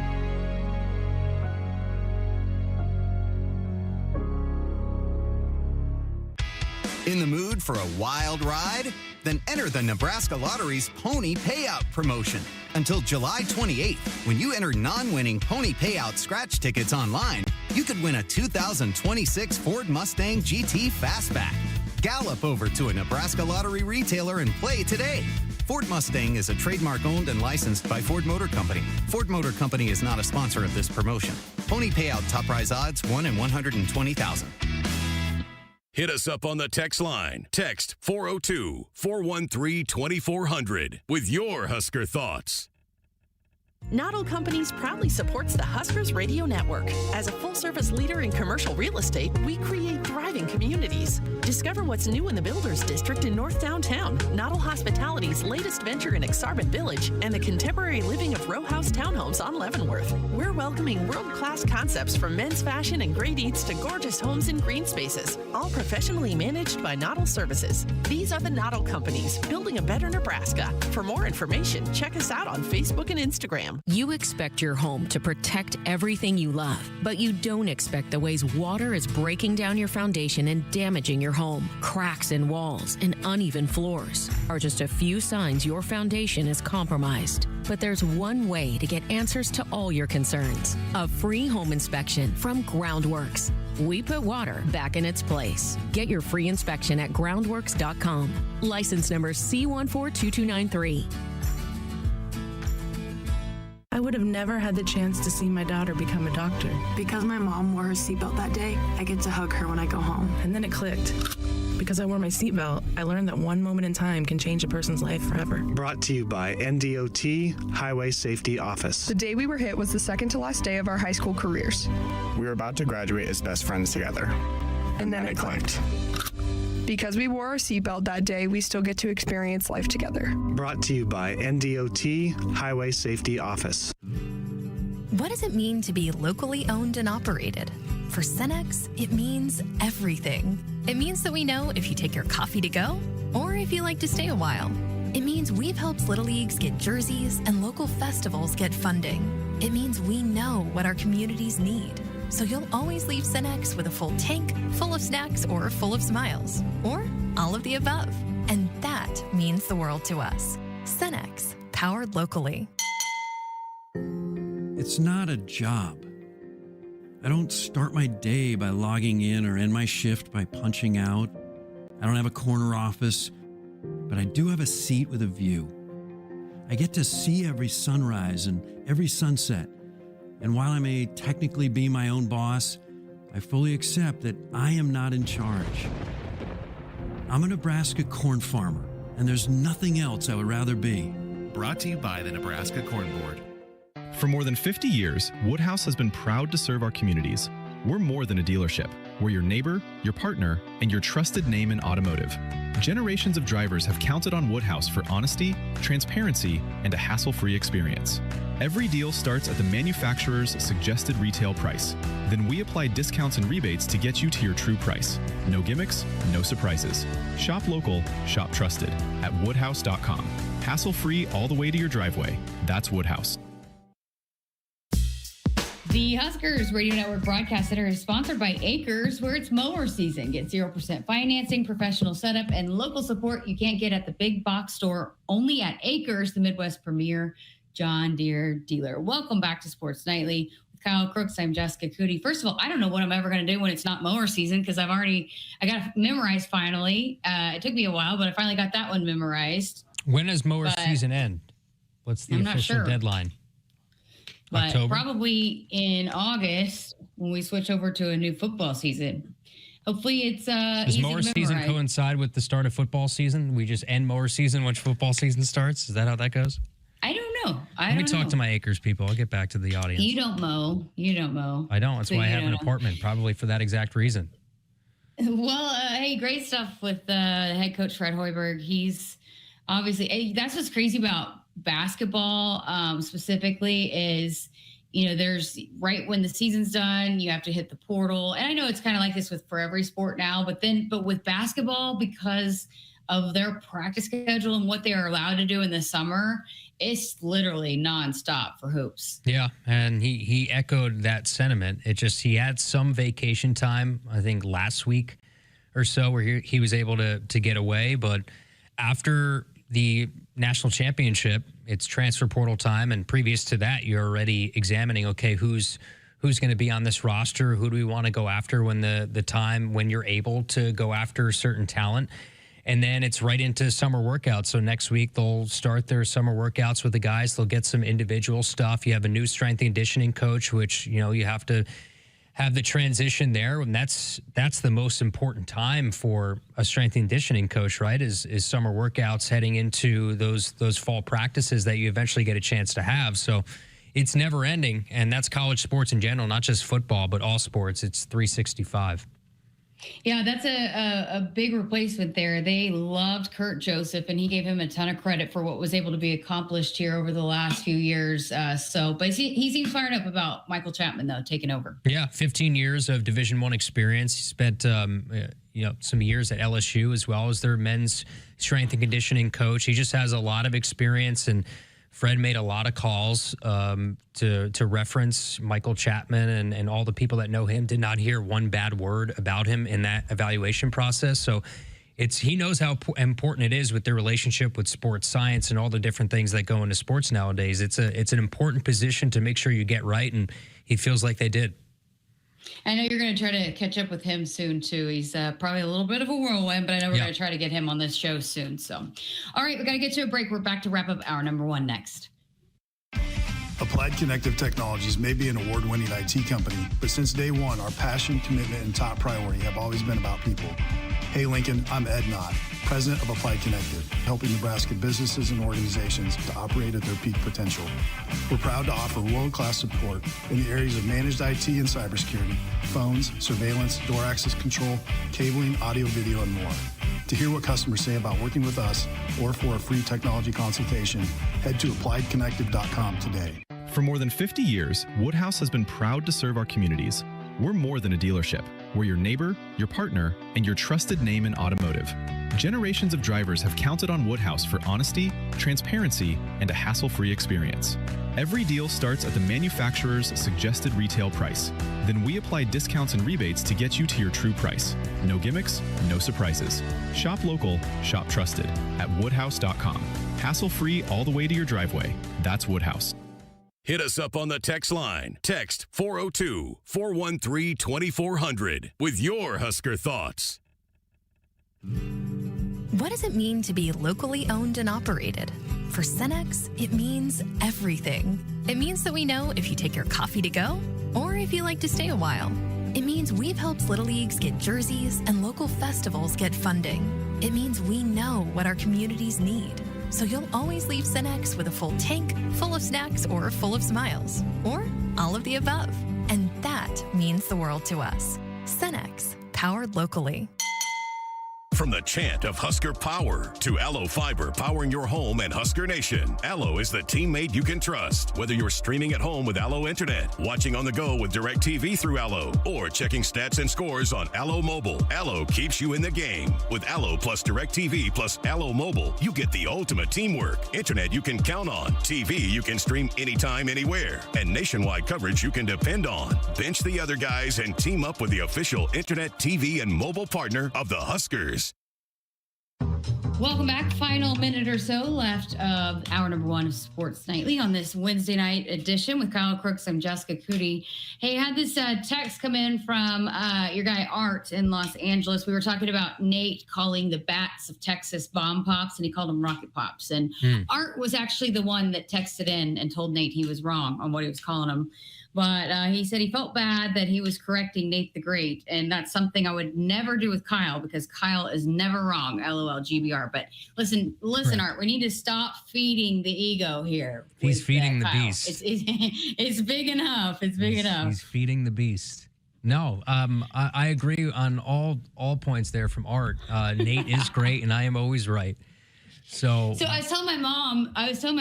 In the mood for a wild ride? Then enter the Nebraska Lottery's Pony Payout promotion. Until July 28th, when you enter non-winning Pony Payout scratch tickets online, you could win a 2026 Ford Mustang GT Fastback. Gallop over to a Nebraska Lottery retailer and play today. Ford Mustang is a trademark owned and licensed by Ford Motor Company. Ford Motor Company is not a sponsor of this promotion. Pony Payout top prize odds 1 in 120,000. Hit us up on the text line. Text 402-413-2400 with your Husker thoughts. Noddle Companies proudly supports the Huskers Radio Network. As a full-service leader in commercial real estate, we create thriving communities. Discover what's new in the Builders District in North Downtown, Noddle Hospitality's latest venture in Aksarben Village, and the contemporary living of row house townhomes on Leavenworth. We're welcoming world-class concepts from men's fashion and great eats to gorgeous homes and green spaces, all professionally managed by Noddle Services. These are the Noddle Companies, building a better Nebraska. For more information, check us out on Facebook and Instagram. You expect your home to protect everything you love, but you don't expect the ways water is breaking down your foundation and damaging your home. Cracks in walls and uneven floors are just a few signs your foundation is compromised. But there's one way to get answers to all your concerns: a free home inspection from Groundworks. We put water back in its place. Get your free inspection at groundworks.com. License number C142293. I would have never had the chance to see my daughter become a doctor. Because my mom wore her seatbelt that day, I get to hug her when I go home. And then it clicked. Because I wore my seatbelt, I learned that one moment in time can change a person's life forever. Brought to you by NDOT Highway Safety Office. The day we were hit was the second to last day of our high school careers. We were about to graduate as best friends together. And then it clicked. Because we wore our seatbelt that day, we still get to experience life together. Brought to you by NDOT Highway Safety Office. What does it mean to be locally owned and operated? For Cenex, it means everything. It means that we know if you take your coffee to go or if you like to stay a while. It means we've helped Little Leagues get jerseys and local festivals get funding. It means we know what our communities need. So you'll always leave Cenex with a full tank, full of snacks, or full of smiles, or all of the above. And that means the world to us. Cenex, powered locally. It's not a job. I don't start my day by logging in or end my shift by punching out. I don't have a corner office, but I do have a seat with a view. I get to see every sunrise and every sunset. And while I may technically be my own boss, I fully accept that I am not in charge. I'm a Nebraska corn farmer, and there's nothing else I would rather be. Brought to you by the Nebraska Corn Board. For more than 50 years, Woodhouse has been proud to serve our communities. We're more than a dealership. We're your neighbor, your partner, and your trusted name in automotive. Generations of drivers have counted on Woodhouse for honesty, transparency, and a hassle-free experience. Every deal starts at the manufacturer's suggested retail price. Then we apply discounts and rebates to get you to your true price. No gimmicks, no surprises. Shop local, shop trusted at woodhouse.com. Hassle-free all the way to your driveway. That's Woodhouse. The Huskers Radio Network Broadcast Center is sponsored by Akrs, where it's mower season. Get 0% financing, professional setup, and local support you can't get at the big box store. Only at Akrs, the Midwest premier John Deere dealer. Welcome back to Sports Nightly with Kyle Crooks. I'm Jessica Coody. First of all, I don't know what I'm ever going to do when it's not mower season because I got it memorized finally. It took me a while, but I finally got that one memorized. When does mower season end? What's the official deadline? But October? Probably in August when we switch over to a new football season. Hopefully it's Does mower season coincide with the start of football season? We just end mower season once football season starts? Is that how that goes? I don't know. Let me talk to my Akrs people. I'll get back to the audience. You don't mow. I don't. That's why I have an apartment, probably for that exact reason. Well, hey, great stuff with head coach Fred Hoiberg. He's obviously, that's what's crazy about basketball specifically is, there's right when the season's done, you have to hit the portal. And I know it's kind of like this for every sport now, but with basketball, because of their practice schedule and what they are allowed to do in the summer, it's literally nonstop for hoops. Yeah, and he echoed that sentiment. He had some vacation time, I think last week or so, where he was able to get away. But after the national championship, it's transfer portal time, and previous to that, you're already examining, okay, who's going to be on this roster? Who do we want to go after when the time when you're able to go after certain talent? And then it's right into summer workouts. So next week, they'll start their summer workouts with the guys. They'll get some individual stuff. You have a new strength and conditioning coach, which, you have to have the transition there. And that's the most important time for a strength and conditioning coach, right? Is summer workouts heading into those fall practices that you eventually get a chance to have. So it's never ending. And that's college sports in general, not just football, but all sports. It's 365. Yeah, that's a big replacement there. They loved Kurt Joseph, and he gave him a ton of credit for what was able to be accomplished here over the last few years. But he seems fired up about Michael Chapman, though, taking over. Yeah, 15 years of Division I experience. He spent some years at LSU as well as their men's strength and conditioning coach. He just has a lot of experience, and Fred made a lot of calls to reference Michael Chapman, and all the people that know him did not hear one bad word about him in that evaluation process. So he knows how important it is with their relationship with sports science and all the different things that go into sports nowadays. It's an important position to make sure you get right, and he feels like they did. I know you're going to try to catch up with him soon, too. He's probably a little bit of a whirlwind, but I know we're going to try to get him on this show soon. So, all right, we got to get to a break. We're back to wrap up hour number 1 next. A Applied Connective Technologies may be an award-winning IT company, but since day one, our passion, commitment, and top priority have always been about people. Hey Lincoln, I'm Ed Knott, President of Applied Connective, helping Nebraska businesses and organizations to operate at their peak potential. We're proud to offer world-class support in the areas of managed IT and cybersecurity, phones, surveillance, door access control, cabling, audio, video, and more. To hear what customers say about working with us or for a free technology consultation, head to appliedconnective.com today. For more than 50 years, Woodhouse has been proud to serve our communities. We're more than a dealership. We're your neighbor, your partner, and your trusted name in automotive. Generations of drivers have counted on Woodhouse for honesty, transparency, and a hassle-free experience. Every deal starts at the manufacturer's suggested retail price. Then we apply discounts and rebates to get you to your true price. No gimmicks, no surprises. Shop local, shop trusted at woodhouse.com. Hassle-free all the way to your driveway. That's Woodhouse. Hit us up on the text line. Text 402-413-2400 with your Husker thoughts. What does it mean to be locally owned and operated? For Cenex, it means everything. It means that we know if you take your coffee to go or if you like to stay a while. It means we've helped Little Leagues get jerseys and local festivals get funding. It means we know what our communities need. So you'll always leave Cenex with a full tank, full of snacks, or full of smiles, or all of the above. And that means the world to us. Cenex, powered locally. From the chant of Husker Power to Allo Fiber powering your home and Husker Nation, Allo is the teammate you can trust. Whether you're streaming at home with Allo Internet, watching on the go with DirecTV through Allo, or checking stats and scores on Allo Mobile, Allo keeps you in the game. With Allo plus DirecTV plus Allo Mobile, you get the ultimate teamwork. Internet you can count on, TV you can stream anytime, anywhere, and nationwide coverage you can depend on. Bench the other guys and team up with the official Internet, TV, and mobile partner of the Huskers. Welcome back. Final minute or so left of hour number one of Sports Nightly on this Wednesday night edition with Kyle Crooks. I'm Jessica Coody. Hey, had this text come in from your guy Art in Los Angeles. We were talking about Nate calling the bats of Texas bomb pops, and he called them rocket pops. And Art was actually the one that texted in and told Nate he was wrong on what he was calling them. But he said he felt bad that he was correcting Nate the Great. And that's something I would never do with Kyle because Kyle is never wrong, LOL GBR. But listen, right. Art, we need to stop feeding the ego here. He's feeding the Kyle. beast. It's big enough. It's big enough. He's feeding the beast. No, I agree on all points there from Art. Nate is great, and I am always right. So I was telling my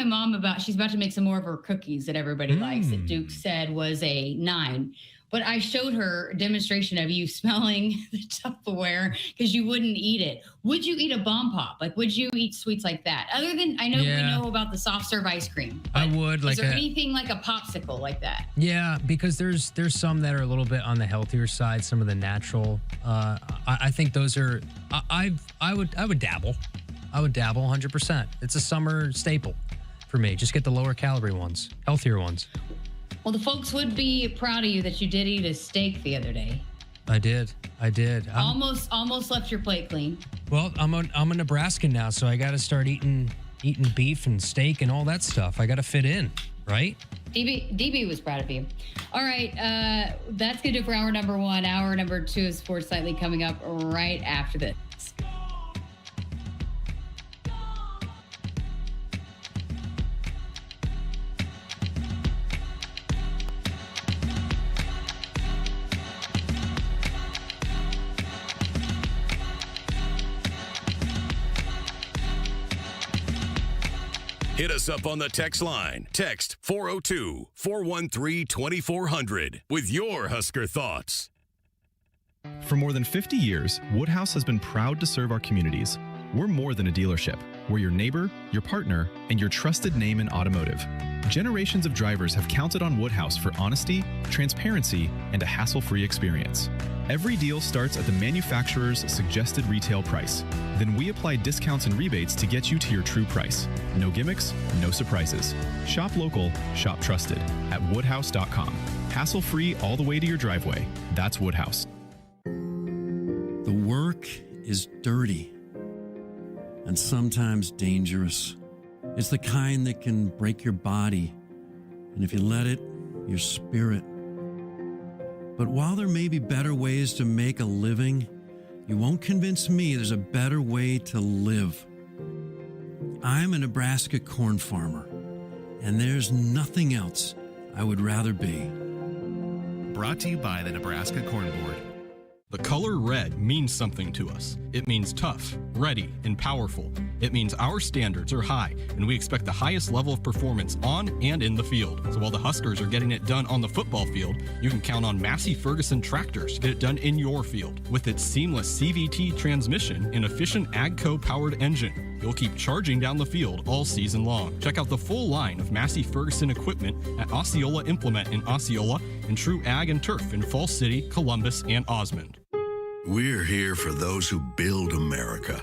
mom about, she's about to make some more of her cookies that everybody likes that Duke said was a 9. But I showed her a demonstration of you smelling the Tupperware because you wouldn't eat it. Would you eat a bomb pop? Like, would you eat sweets like that? Other than, I know we know about the soft serve ice cream. I would. Is there anything like a popsicle like that? Yeah, because there's some that are a little bit on the healthier side. Some of the natural. I think those are. I would dabble. I would dabble 100%. It's a summer staple for me. Just get the lower calorie ones, healthier ones. Well, the folks would be proud of you that you did eat a steak the other day. I did. Almost left your plate clean. Well, I'm a Nebraskan now, so I got to start eating beef and steak and all that stuff. I got to fit in, right? DB was proud of you. All right, that's going to do it for hour number one. Hour number two is Sports Nightly coming up right after this. Hit us up on the text line. Text 402-413-2400 with your Husker thoughts. For more than 50 years, Woodhouse has been proud to serve our communities. We're more than a dealership. We're your neighbor, your partner, and your trusted name in automotive. Generations of drivers have counted on Woodhouse for honesty, transparency, and a hassle-free experience. Every deal starts at the manufacturer's suggested retail price. Then we apply discounts and rebates to get you to your true price. No gimmicks, no surprises. Shop local, shop trusted at woodhouse.com. Hassle-free all the way to your driveway. That's Woodhouse. The work is dirty and sometimes dangerous. It's the kind that can break your body and if you let it, your spirit. But while there may be better ways to make a living, you won't convince me there's a better way to live. I'm a Nebraska corn farmer, and there's nothing else I would rather be. Brought to you by the Nebraska Corn Board. The color red means something to us. It means tough, ready, and powerful. It means our standards are high, and we expect the highest level of performance on and in the field. So while the Huskers are getting it done on the football field, you can count on Massey Ferguson tractors to get it done in your field. With its seamless CVT transmission and efficient AGCO-powered engine, you'll keep charging down the field all season long. Check out the full line of Massey Ferguson equipment at Osceola Implement in Osceola and True Ag and Turf in Falls City, Columbus, and Osmond. We're here for those who build America.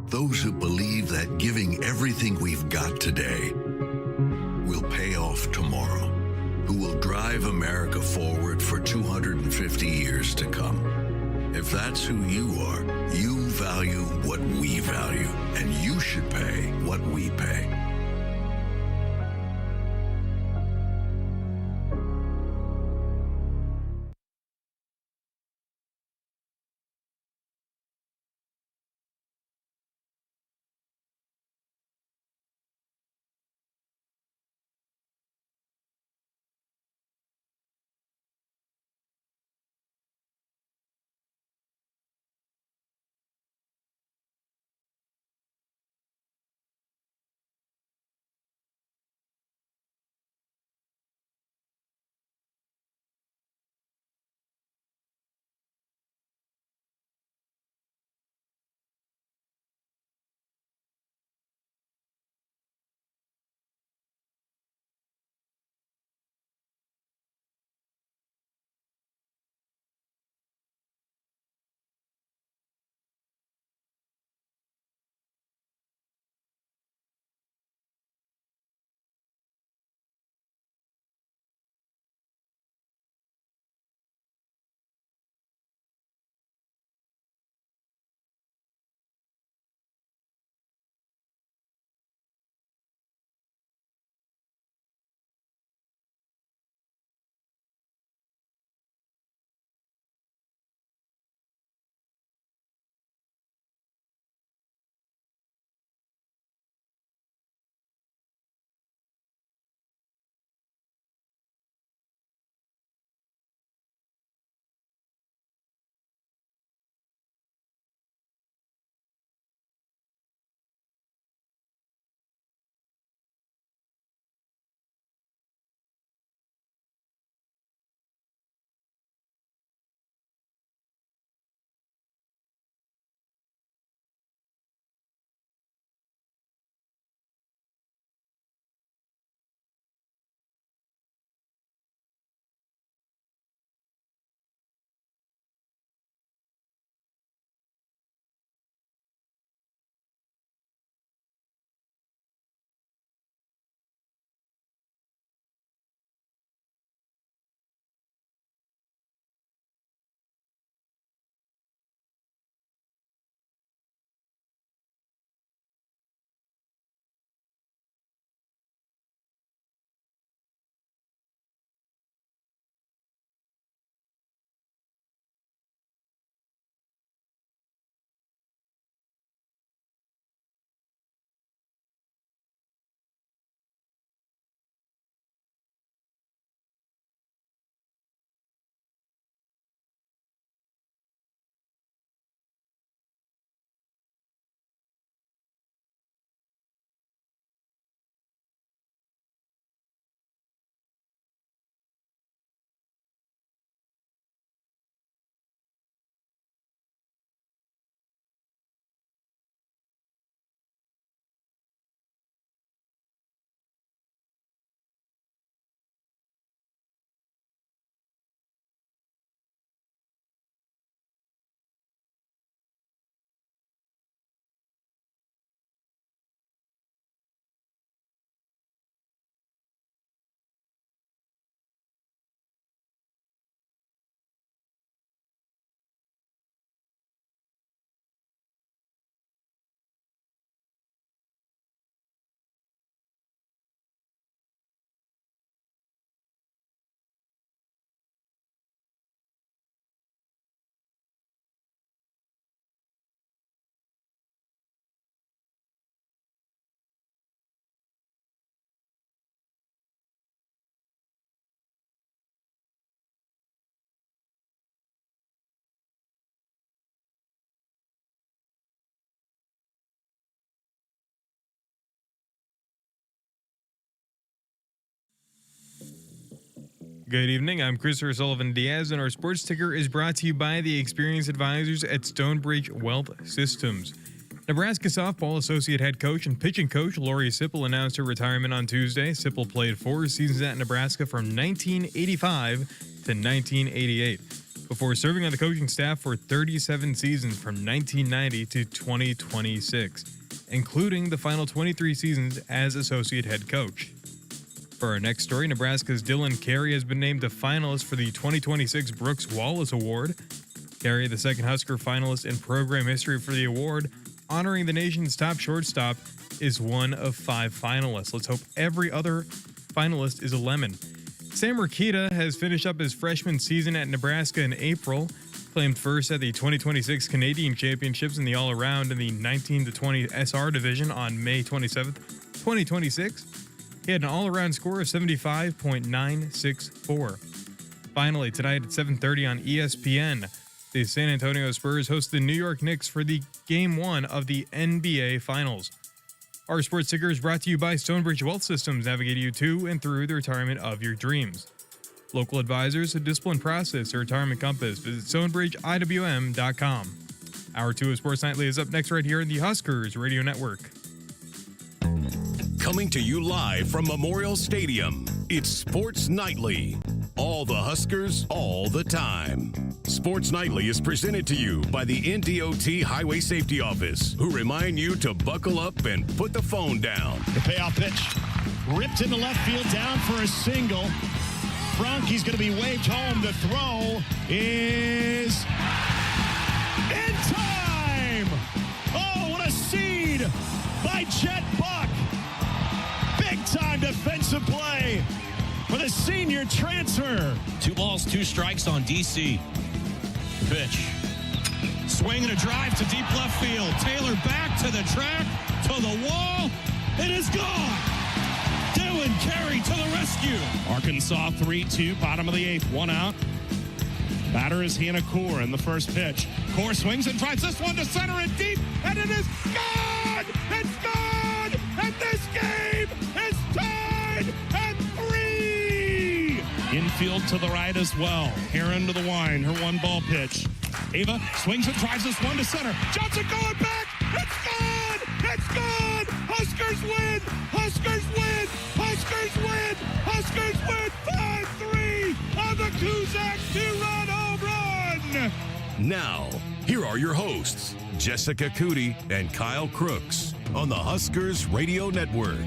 Those who believe that giving everything we've got today will pay off tomorrow. Who will drive America forward for 250 years to come. If that's who you are, you value what we value, and you should pay what we pay. Good evening. I'm Christopher Sullivan Diaz, and our sports ticker is brought to you by the experienced advisors at Stonebridge Wealth Systems. Nebraska softball associate head coach and pitching coach Lori Sipple announced her retirement on Tuesday. Sipple played 4 seasons at Nebraska from 1985 to 1988, before serving on the coaching staff for 37 seasons from 1990 to 2026, including the final 23 seasons as associate head coach. For our next story, Nebraska's Dylan Carey has been named a finalist for the 2026 Brooks Wallace Award. Carey, the second Husker finalist in program history for the award, honoring the nation's top shortstop, is one of 5 finalists. Let's hope every other finalist is a lemon. Sam Rakita has finished up his freshman season at Nebraska in April, claimed first at the 2026 Canadian Championships in the all-around in the 19 to 20 SR division on May 27th, 2026. He had an all-around score of 75.964. Finally, tonight at 7:30 on ESPN, the San Antonio Spurs host the New York Knicks for the Game 1 of the NBA Finals. Our sports ticker is brought to you by Stonebridge Wealth Systems, navigating you to and through the retirement of your dreams. Local advisors, a disciplined process, a retirement compass. Visit StonebridgeIWM.com. Hour 2 of Sports Nightly is up next right here in the Huskers Radio Network. Coming to you live from Memorial Stadium, it's Sports Nightly. All the Huskers, all the time. Sports Nightly is presented to you by the NDOT Highway Safety Office, who remind you to buckle up and put the phone down. The payoff pitch ripped into left field, down for a single. He's going to be waved home. The throw is in time. Oh, what a seed by Chet Buck. Big-time defensive play for the senior transfer. 2 balls, 2 strikes on DC. Pitch. Swing and a drive to deep left field. Taylor back to the track, to the wall. It is gone. Dylan Carey to the rescue. Arkansas 3-2, bottom of the 8th, 1 out. Batter is Hannah Kaur in the first pitch. Kaur swings and drives this one to center and deep, and it is gone! It's gone! And this game is tied at 3! Infield to the right as well. Heron to the line, her 1-ball pitch. Ava swings and drives this one to center. Johnson going back! It's gone! It's gone! Huskers win! Huskers win! Huskers win! Huskers win! 5-3 on the Kuzak 2-run home run! Now, here are your hosts, Jessica Coody and Kyle Crooks, on the Huskers Radio Network.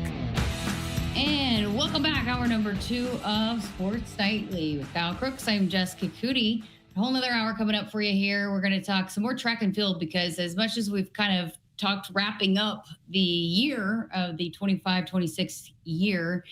And welcome back. Hour number 2 of Sports Nightly with Kyle Crooks. I'm Jessica Coody. A whole nother hour coming up for you here. We're going to talk some more track and field, because as much as we've kind of talked wrapping up the year of the 25-26 year,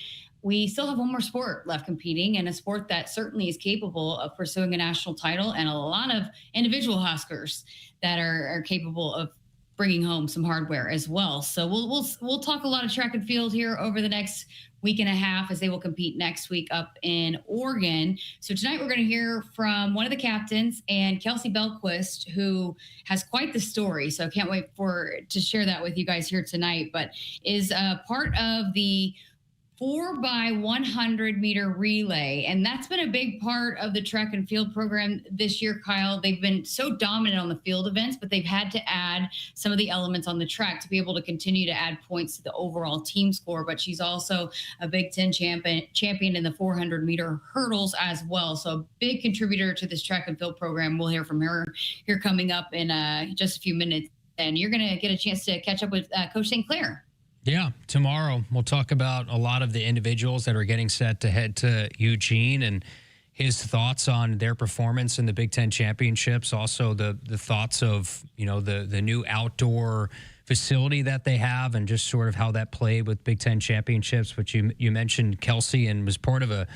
we still have one more sport left competing, and a sport that certainly is capable of pursuing a national title, and a lot of individual Huskers that are capable of bringing home some hardware as well. So we'll talk a lot of track and field here over the next week and a half, as they will compete next week up in Oregon. So tonight we're going to hear from one of the captains, and Kelsie Belquist, who has quite the story. So I can't wait to share that with you guys here tonight, but is part of the 4x100 meter relay. And that's been a big part of the track and field program this year, Kyle. They've been so dominant on the field events, but they've had to add some of the elements on the track to be able to continue to add points to the overall team score. But she's also a Big Ten champion in the 400 meter hurdles as well. So a big contributor to this track and field program. We'll hear from her here coming up in just a few minutes. And you're going to get a chance to catch up with Coach St. Clair. Yeah, tomorrow we'll talk about a lot of the individuals that are getting set to head to Eugene and his thoughts on their performance in the Big Ten championships. Also, the thoughts of, the new outdoor facility that they have, and just sort of how that played with Big Ten championships. But you mentioned Kelsie, and was part of a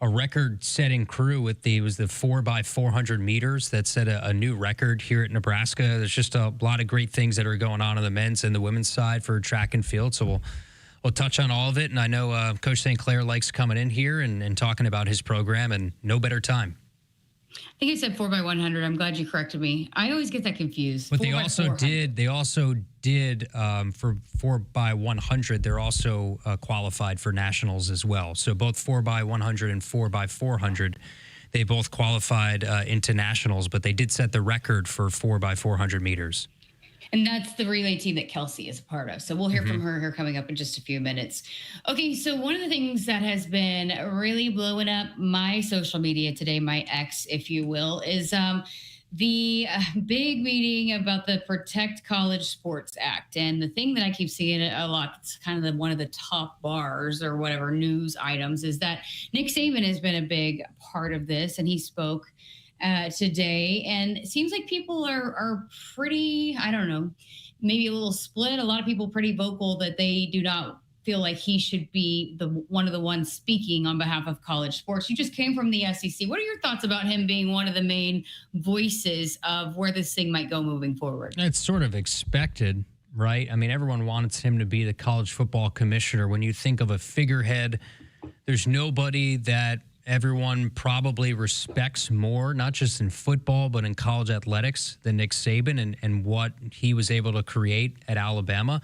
record-setting crew with the 4x400 meters that set a new record here at Nebraska. There's just a lot of great things that are going on the men's and the women's side for track and field. So we'll touch on all of it. And I know Coach St. Clair likes coming in here and talking about his program, and no better time. I think I said 4x100. I'm glad you corrected me. I always get that confused. But they also did for 4x100. They're also qualified for nationals as well. So both 4x100 and 4x400, they both qualified into nationals. But they did set the record for 4x400 meters. And that's the relay team that Kelsie is a part of. So we'll hear from her here coming up in just a few minutes. Okay, so one of the things that has been really blowing up my social media today, my X, if you will, is the big meeting about the Protect College Sports Act. And the thing that I keep seeing a lot, it's kind of one of the top bars or whatever news items, is that Nick Saban has been a big part of this, and he spoke today, and it seems like people are pretty, I don't know, maybe a little split. A lot of people pretty vocal that they do not feel like he should be one of the ones speaking on behalf of college sports. You just came from the SEC. What are your thoughts about him being one of the main voices of where this thing might go moving forward? It's sort of expected, right? I mean, everyone wants him to be the college football commissioner. When you think of a figurehead, there's nobody that everyone probably respects more, not just in football, but in college athletics, than Nick Saban and what he was able to create at Alabama.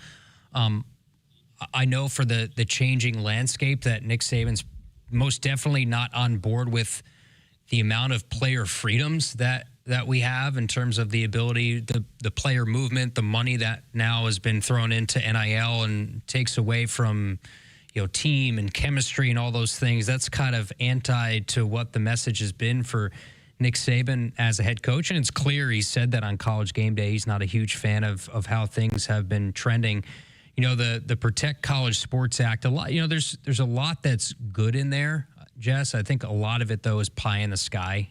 I know for the changing landscape that Nick Saban's most definitely not on board with the amount of player freedoms that we have in terms of the ability, the player movement, the money that now has been thrown into NIL and takes away from team and chemistry and all those things. That's kind of anti to what the message has been for Nick Saban as a head coach. And it's clear he said that on College Game Day. He's not a huge fan of how things have been trending. The Protect College Sports Act, a lot, there's a lot that's good in there, Jess. I think a lot of it, though, is pie in the sky.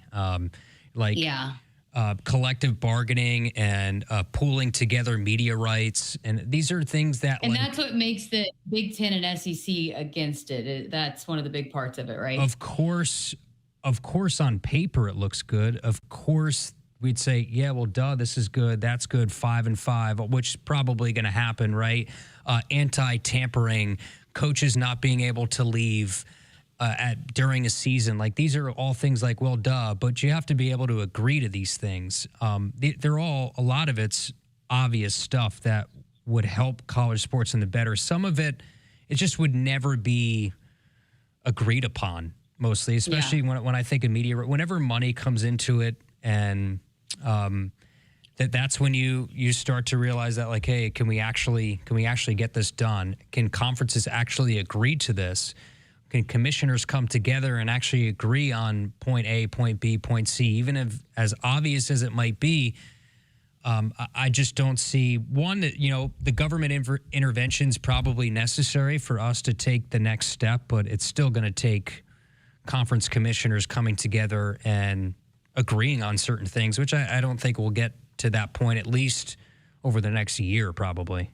Collective bargaining and pooling together media rights. And these are things that... And that's what makes the Big Ten and SEC against it. That's one of the big parts of it, right? Of course, on paper, it looks good. Of course, we'd say, yeah, well, duh, this is good. That's good, 5-5, which is probably going to happen, right? Anti-tampering, coaches not being able to leave during a season. Like, these are all things like, well, duh, but you have to be able to agree to these things. They're all, a lot of it's obvious stuff that would help college sports in the better. Some of it just would never be agreed upon, mostly, especially when I think of media, whenever money comes into it, and that's when you start to realize that, like, hey, can we actually get this done? Can conferences actually agree to this? Can commissioners come together and actually agree on point A, point B, point C, even if as obvious as it might be? I just don't see one that, the government intervention is probably necessary for us to take the next step, but it's still going to take conference commissioners coming together and agreeing on certain things, which I don't think we'll get to that point, at least over the next year, probably.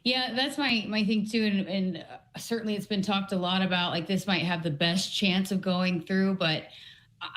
Yeah, that's my thing too, and certainly it's been talked a lot about, like, this might have the best chance of going through, but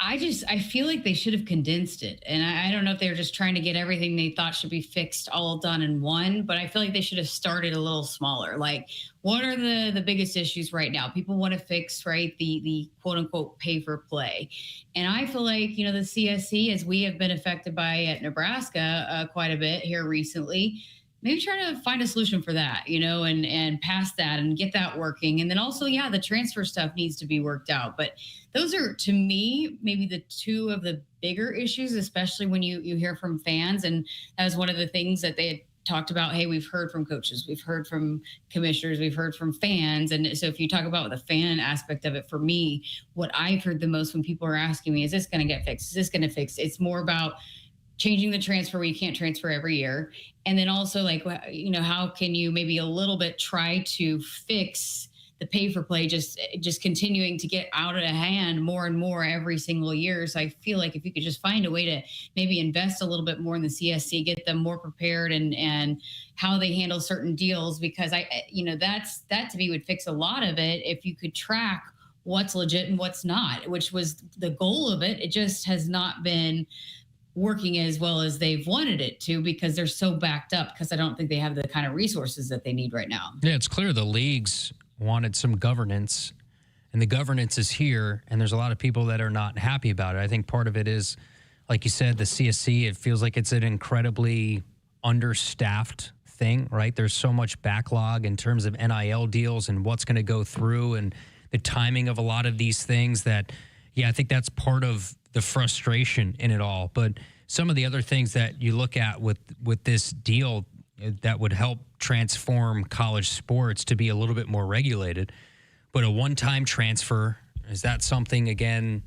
I feel like they should have condensed it, and I don't know if they were just trying to get everything they thought should be fixed all done in one, but I feel like they should have started a little smaller. Like, what are the biggest issues right now? People want to fix, right, the quote unquote pay for play, and I feel like the CSC, as we have been affected by at Nebraska quite a bit here recently. Maybe try to find a solution for that, and pass that and get that working. And then also, the transfer stuff needs to be worked out. But those are, to me, maybe the two of the bigger issues, especially when you hear from fans. And that was one of the things that they had talked about. Hey, we've heard from coaches, we've heard from commissioners, we've heard from fans. And so if you talk about the fan aspect of it, for me, what I've heard the most when people are asking me, is this going to get fixed? Is this going to fix? It's more about changing the transfer where you can't transfer every year. And then also, like, how can you maybe a little bit try to fix the pay for play, just continuing to get out of hand more and more every single year. So I feel like if you could just find a way to maybe invest a little bit more in the CSC, get them more prepared and how they handle certain deals, because that to me would fix a lot of it if you could track what's legit and what's not, which was the goal of it. It just has not been working as well as they've wanted it to, because they're so backed up, because I don't think they have the kind of resources that they need right now. Yeah, it's clear the leagues wanted some governance, and the governance is here, and there's a lot of people that are not happy about it. I think part of it is, like you said, the CSC, it feels like it's an incredibly understaffed thing, right? There's so much backlog in terms of NIL deals and what's going to go through and the timing of a lot of these things that, I think that's part of the frustration in it all. But some of the other things that you look at with this deal that would help transform college sports to be a little bit more regulated, but a one-time transfer, is that something, again,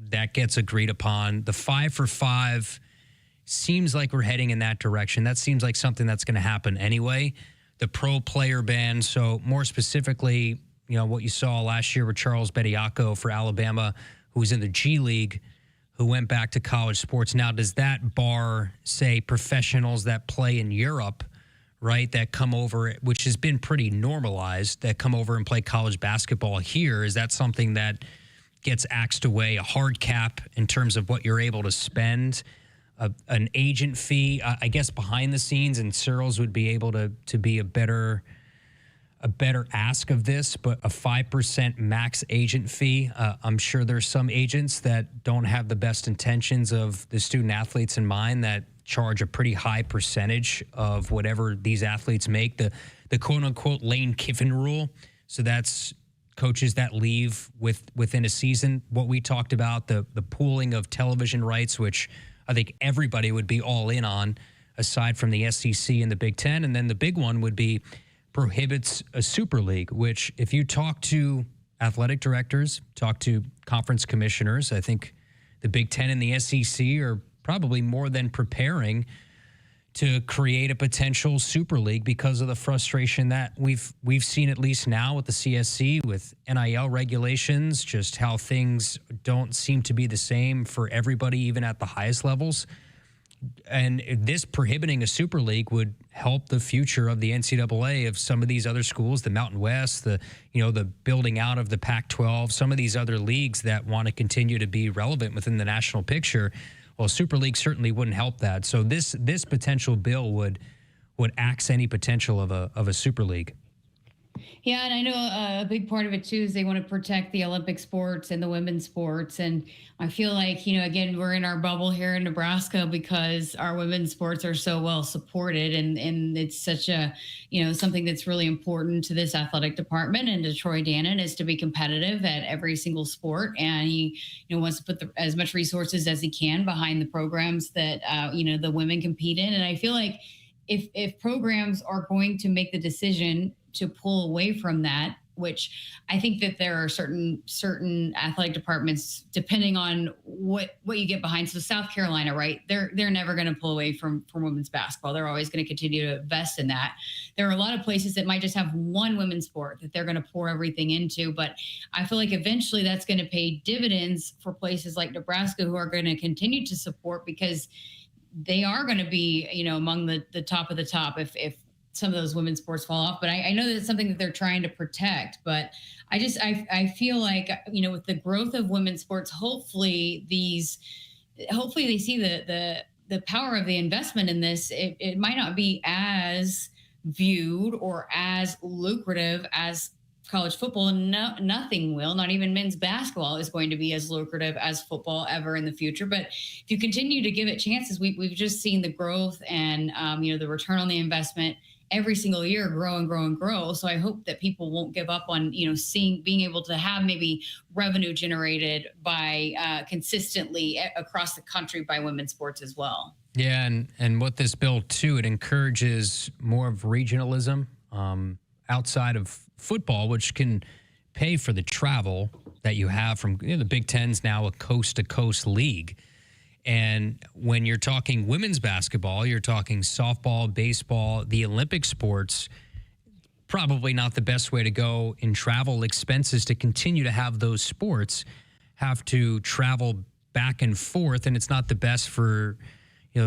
that gets agreed upon? The 5-for-5 seems like we're heading in that direction. That seems like something that's going to happen anyway. The pro player ban, so more specifically, what you saw last year with Charles Bediako for Alabama, who was in the G League, who went back to college sports. Now, does that bar, say, professionals that play in Europe, right, that come over, which has been pretty normalized, that come over and play college basketball here? Is that something that gets axed away, a hard cap in terms of what you're able to spend, an agent fee, I guess behind the scenes, and Searles would be able to be a better ask of this, but a 5% max agent fee. I'm sure there's some agents that don't have the best intentions of the student athletes in mind that charge a pretty high percentage of whatever these athletes make. The quote unquote Lane Kiffin rule. So that's coaches that leave within a season. What we talked about, the pooling of television rights, which I think everybody would be all in on, aside from the SEC and the Big Ten. And then the big one would be prohibits a super league, which if you talk to athletic directors, talk to conference commissioners, I think the Big Ten and the SEC are probably more than preparing to create a potential super league because of the frustration that we've seen, at least now with the CSC, with NIL regulations, just how things don't seem to be the same for everybody, even at the highest levels. And this prohibiting a super league would help the future of the NCAA, of some of these other schools, the Mountain West, the building out of the Pac-12, some of these other leagues that want to continue to be relevant within the national picture. Well, Super League certainly wouldn't help that. So this potential bill would axe any potential of a Super League. Yeah, and I know a big part of it, too, is they want to protect the Olympic sports and the women's sports. And I feel like, again, we're in our bubble here in Nebraska because our women's sports are so well supported. And it's such a, something that's really important to this athletic department and to Troy Dannon is to be competitive at every single sport. And he, wants to put as much resources as he can behind the programs that, the women compete in. And I feel like if programs are going to make the decision to pull away from that, which I think that there are certain athletic departments, depending on what you get behind. So South Carolina, right? They're never going to pull away from women's basketball. They're always going to continue to invest in that. There are a lot of places that might just have one women's sport that they're going to pour everything into. But I feel like eventually that's going to pay dividends for places like Nebraska, who are going to continue to support, because they are going to be, among the top of the top if some of those women's sports fall off. But I know that it's something that they're trying to protect. But I feel like, with the growth of women's sports, hopefully they see the power of the investment in this. It might not be as viewed or as lucrative as college football. Nothing will, not even men's basketball is going to be as lucrative as football ever in the future. But if you continue to give it chances, we've just seen the growth and, the return on the investment every single year grow and grow and grow. So I hope that people won't give up on, being able to have maybe revenue generated by consistently across the country by women's sports as well. Yeah. And what this bill too, it encourages more of regionalism outside of football, which can pay for the travel that you have from the Big Ten's now a coast to coast league. And when you're talking women's basketball, you're talking softball, baseball, the Olympic sports, probably not the best way to go in travel expenses to continue to have those sports have to travel back and forth. And it's not the best for,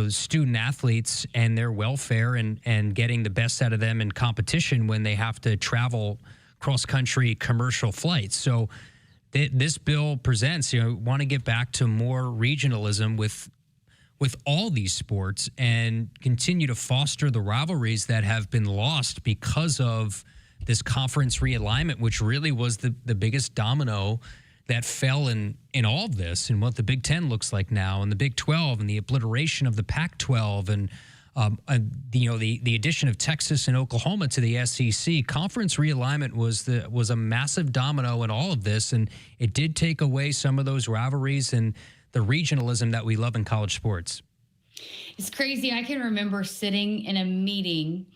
student athletes and their welfare and getting the best out of them in competition when they have to travel cross-country commercial flights. So this bill presents, want to get back to more regionalism with all these sports and continue to foster the rivalries that have been lost because of this conference realignment, which really was the biggest domino that fell in all of this, and what the Big Ten looks like now, and the Big 12, and the obliteration of the Pac-12, and the addition of Texas and Oklahoma to the SEC. Conference realignment was a massive domino in all of this, and it did take away some of those rivalries and the regionalism that we love in college sports. It's crazy. I can remember sitting in a meeting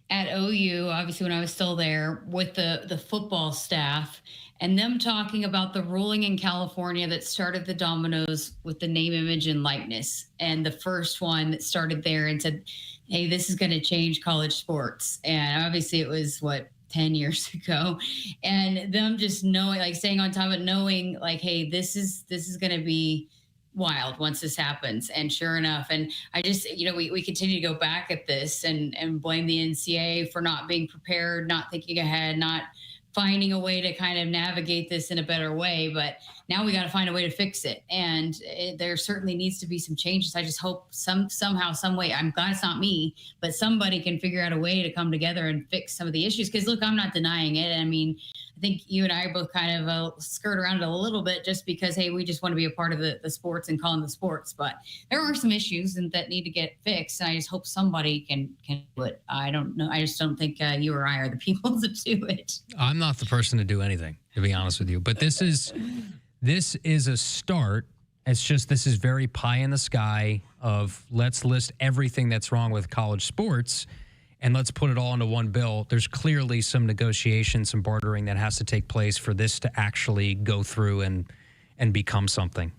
at OU, obviously when I was still there, with the football staff, and them talking about the ruling in California that started the dominoes with the name, image, and likeness. And the first one that started there and said, hey, this is going to change college sports. And obviously it was, 10 years ago. And them just knowing, like staying on top of it, knowing like, hey, this is going to be wild once this happens. And sure enough, and I just, we continue to go back at this and blame the NCAA for not being prepared, not thinking ahead, not finding a way to kind of navigate this in a better way. But now we got to find a way to fix it. And there certainly needs to be some changes. I just hope somehow, some way, I'm glad it's not me, but somebody can figure out a way to come together and fix some of the issues. Because look, I'm not denying it. I mean, I think you and I both kind of skirt around it a little bit just because, hey, we just want to be a part of the sports and calling the sports. But there are some issues that need to get fixed. And I just hope somebody can do it. I don't know. I just don't think you or I are the people to do it. I'm not the person to do anything, to be honest with you. But this is a start. It's just this is very pie in the sky of let's list everything that's wrong with college sports and let's put it all into one bill. There's clearly some negotiation, some bartering that has to take place for this to actually go through and become something.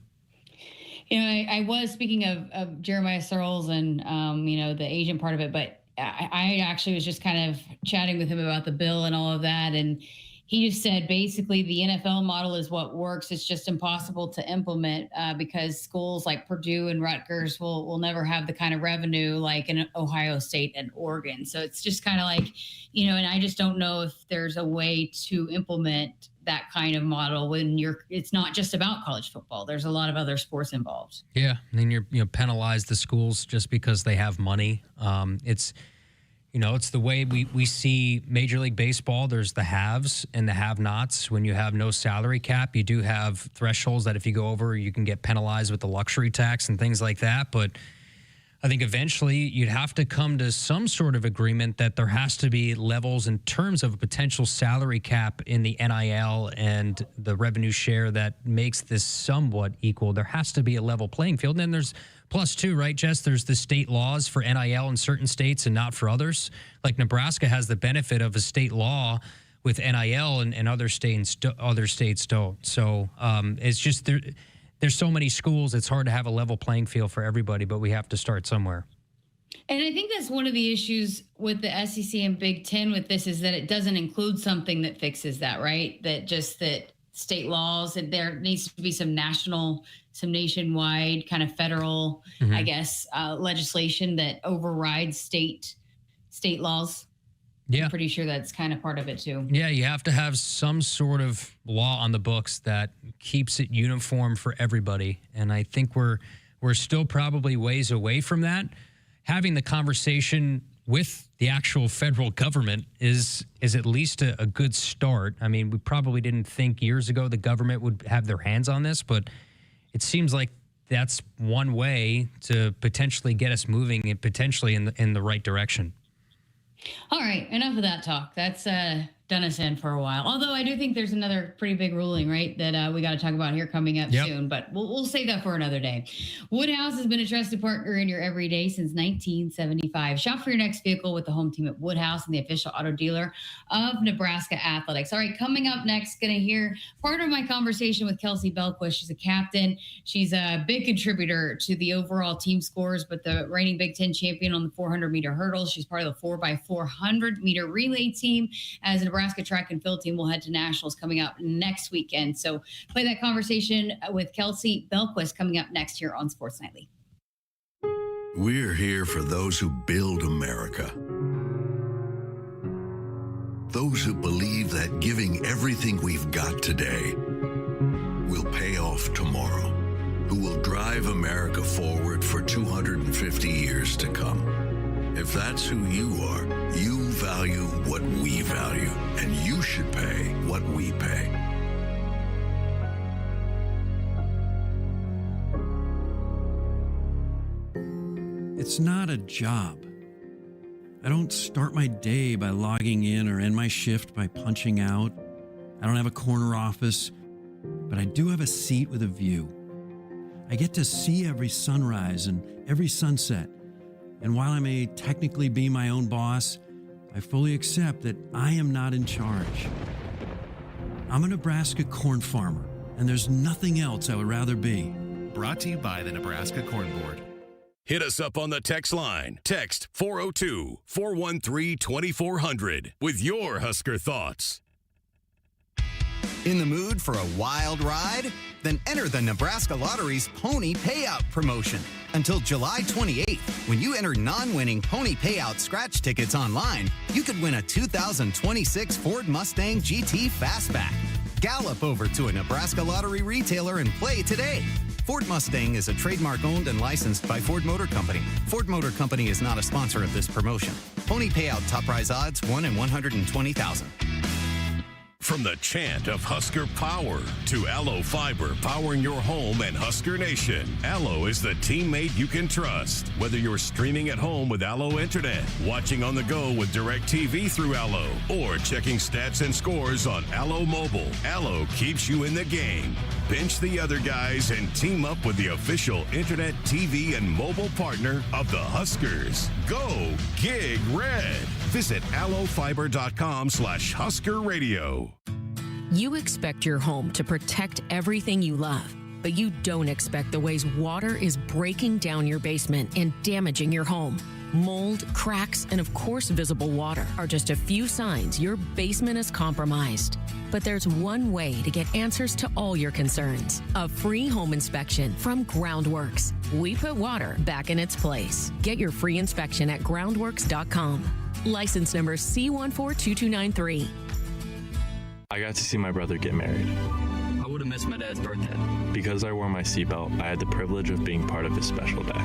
I was speaking of Jeremiah Searles and, the Asian part of it, but I actually was just kind of chatting with him about the bill and all of that. And he just said, basically, the NFL model is what works. It's just impossible to implement because schools like Purdue and Rutgers will never have the kind of revenue like in Ohio State and Oregon. So it's just kind of like, and I just don't know if there's a way to implement that kind of model when it's not just about college football. There's a lot of other sports involved. Yeah, and then you penalize the schools just because they have money. It's the way we see Major League Baseball. There's the haves and the have-nots. When you have no salary cap, you do have thresholds that if you go over, you can get penalized with the luxury tax and things like that. But I think eventually you'd have to come to some sort of agreement that there has to be levels in terms of a potential salary cap in the NIL and the revenue share that makes this somewhat equal. There has to be a level playing field. And then there's plus two, right, Jess? There's the state laws for NIL in certain states and not for others. Like Nebraska has the benefit of a state law with NIL and other states don't. So it's just there's so many schools, it's hard to have a level playing field for everybody, but we have to start somewhere. And I think that's one of the issues with the SEC and Big Ten with this is that it doesn't include something that fixes that, right? That state laws, and there needs to be some nationwide kind of federal, I guess, legislation that overrides state laws. Yeah. I'm pretty sure that's kind of part of it too. Yeah, you have to have some sort of law on the books that keeps it uniform for everybody. And I think we're still probably ways away from that. Having the conversation with the actual federal government is at least a good start. I mean, we probably didn't think years ago the government would have their hands on this, but it seems like that's one way to potentially get us moving and potentially in the right direction. All right, enough of that talk. That's done us in for a while. Although I do think there's another pretty big ruling, right, that we got to talk about here coming up soon. But we'll save that for another day. Woodhouse has been a trusted partner in your everyday since 1975. Shop for your next vehicle with the home team at Woodhouse and the official auto dealer of Nebraska Athletics. All right, coming up next, going to hear part of my conversation with Kelsie Belquist. She's a captain. She's a big contributor to the overall team scores, but the reigning Big Ten champion on the 400-meter hurdles. She's part of the 4x400-meter relay team as a Nebraska track and field team will head to nationals coming up next weekend. So play that conversation with Kelsie Belquist coming up next here on Sports Nightly. We're here for those who build America. Those who believe that giving everything we've got today will pay off tomorrow. Who will drive America forward for 250 years to come. If that's who you are, you value what we value, and you should pay what we pay. It's not a job. I don't start my day by logging in or end my shift by punching out. I don't have a corner office, but I do have a seat with a view. I get to see every sunrise and every sunset. And while I may technically be my own boss, I fully accept that I am not in charge. I'm a Nebraska corn farmer, and there's nothing else I would rather be. Brought to you by the Nebraska Corn Board. Hit us up on the text line. Text 402-413-2400 with your Husker thoughts. In the mood for a wild ride? Then enter the Nebraska Lottery's Pony Payout promotion. Until July 28th, when you enter non-winning Pony Payout scratch tickets online, you could win a 2026 Ford Mustang GT Fastback. Gallop over to a Nebraska Lottery retailer and play today. Ford Mustang is a trademark owned and licensed by Ford Motor Company. Ford Motor Company is not a sponsor of this promotion. Pony Payout top prize odds 1 in 120,000. From the chant of Husker power to Allo Fiber powering your home and Husker Nation, Allo is the teammate you can trust. Whether you're streaming at home with Allo Internet, watching on the go with DirecTV through Allo, or checking stats and scores on Allo Mobile, Allo keeps you in the game. Bench the other guys and team up with the official Internet, TV, and mobile partner of the Huskers. Go Gig Red. Visit allofiber.com/Husker Radio. You expect your home to protect everything you love, but you don't expect the ways water is breaking down your basement and damaging your home. Mold, cracks, and of course visible water are just a few signs your basement is compromised. But there's one way to get answers to all your concerns. A free home inspection from Groundworks. We put water back in its place. Get your free inspection at groundworks.com. License number C142293. I got to see my brother get married. I would have missed my dad's birthday. Because I wore my seatbelt, I had the privilege of being part of his special day.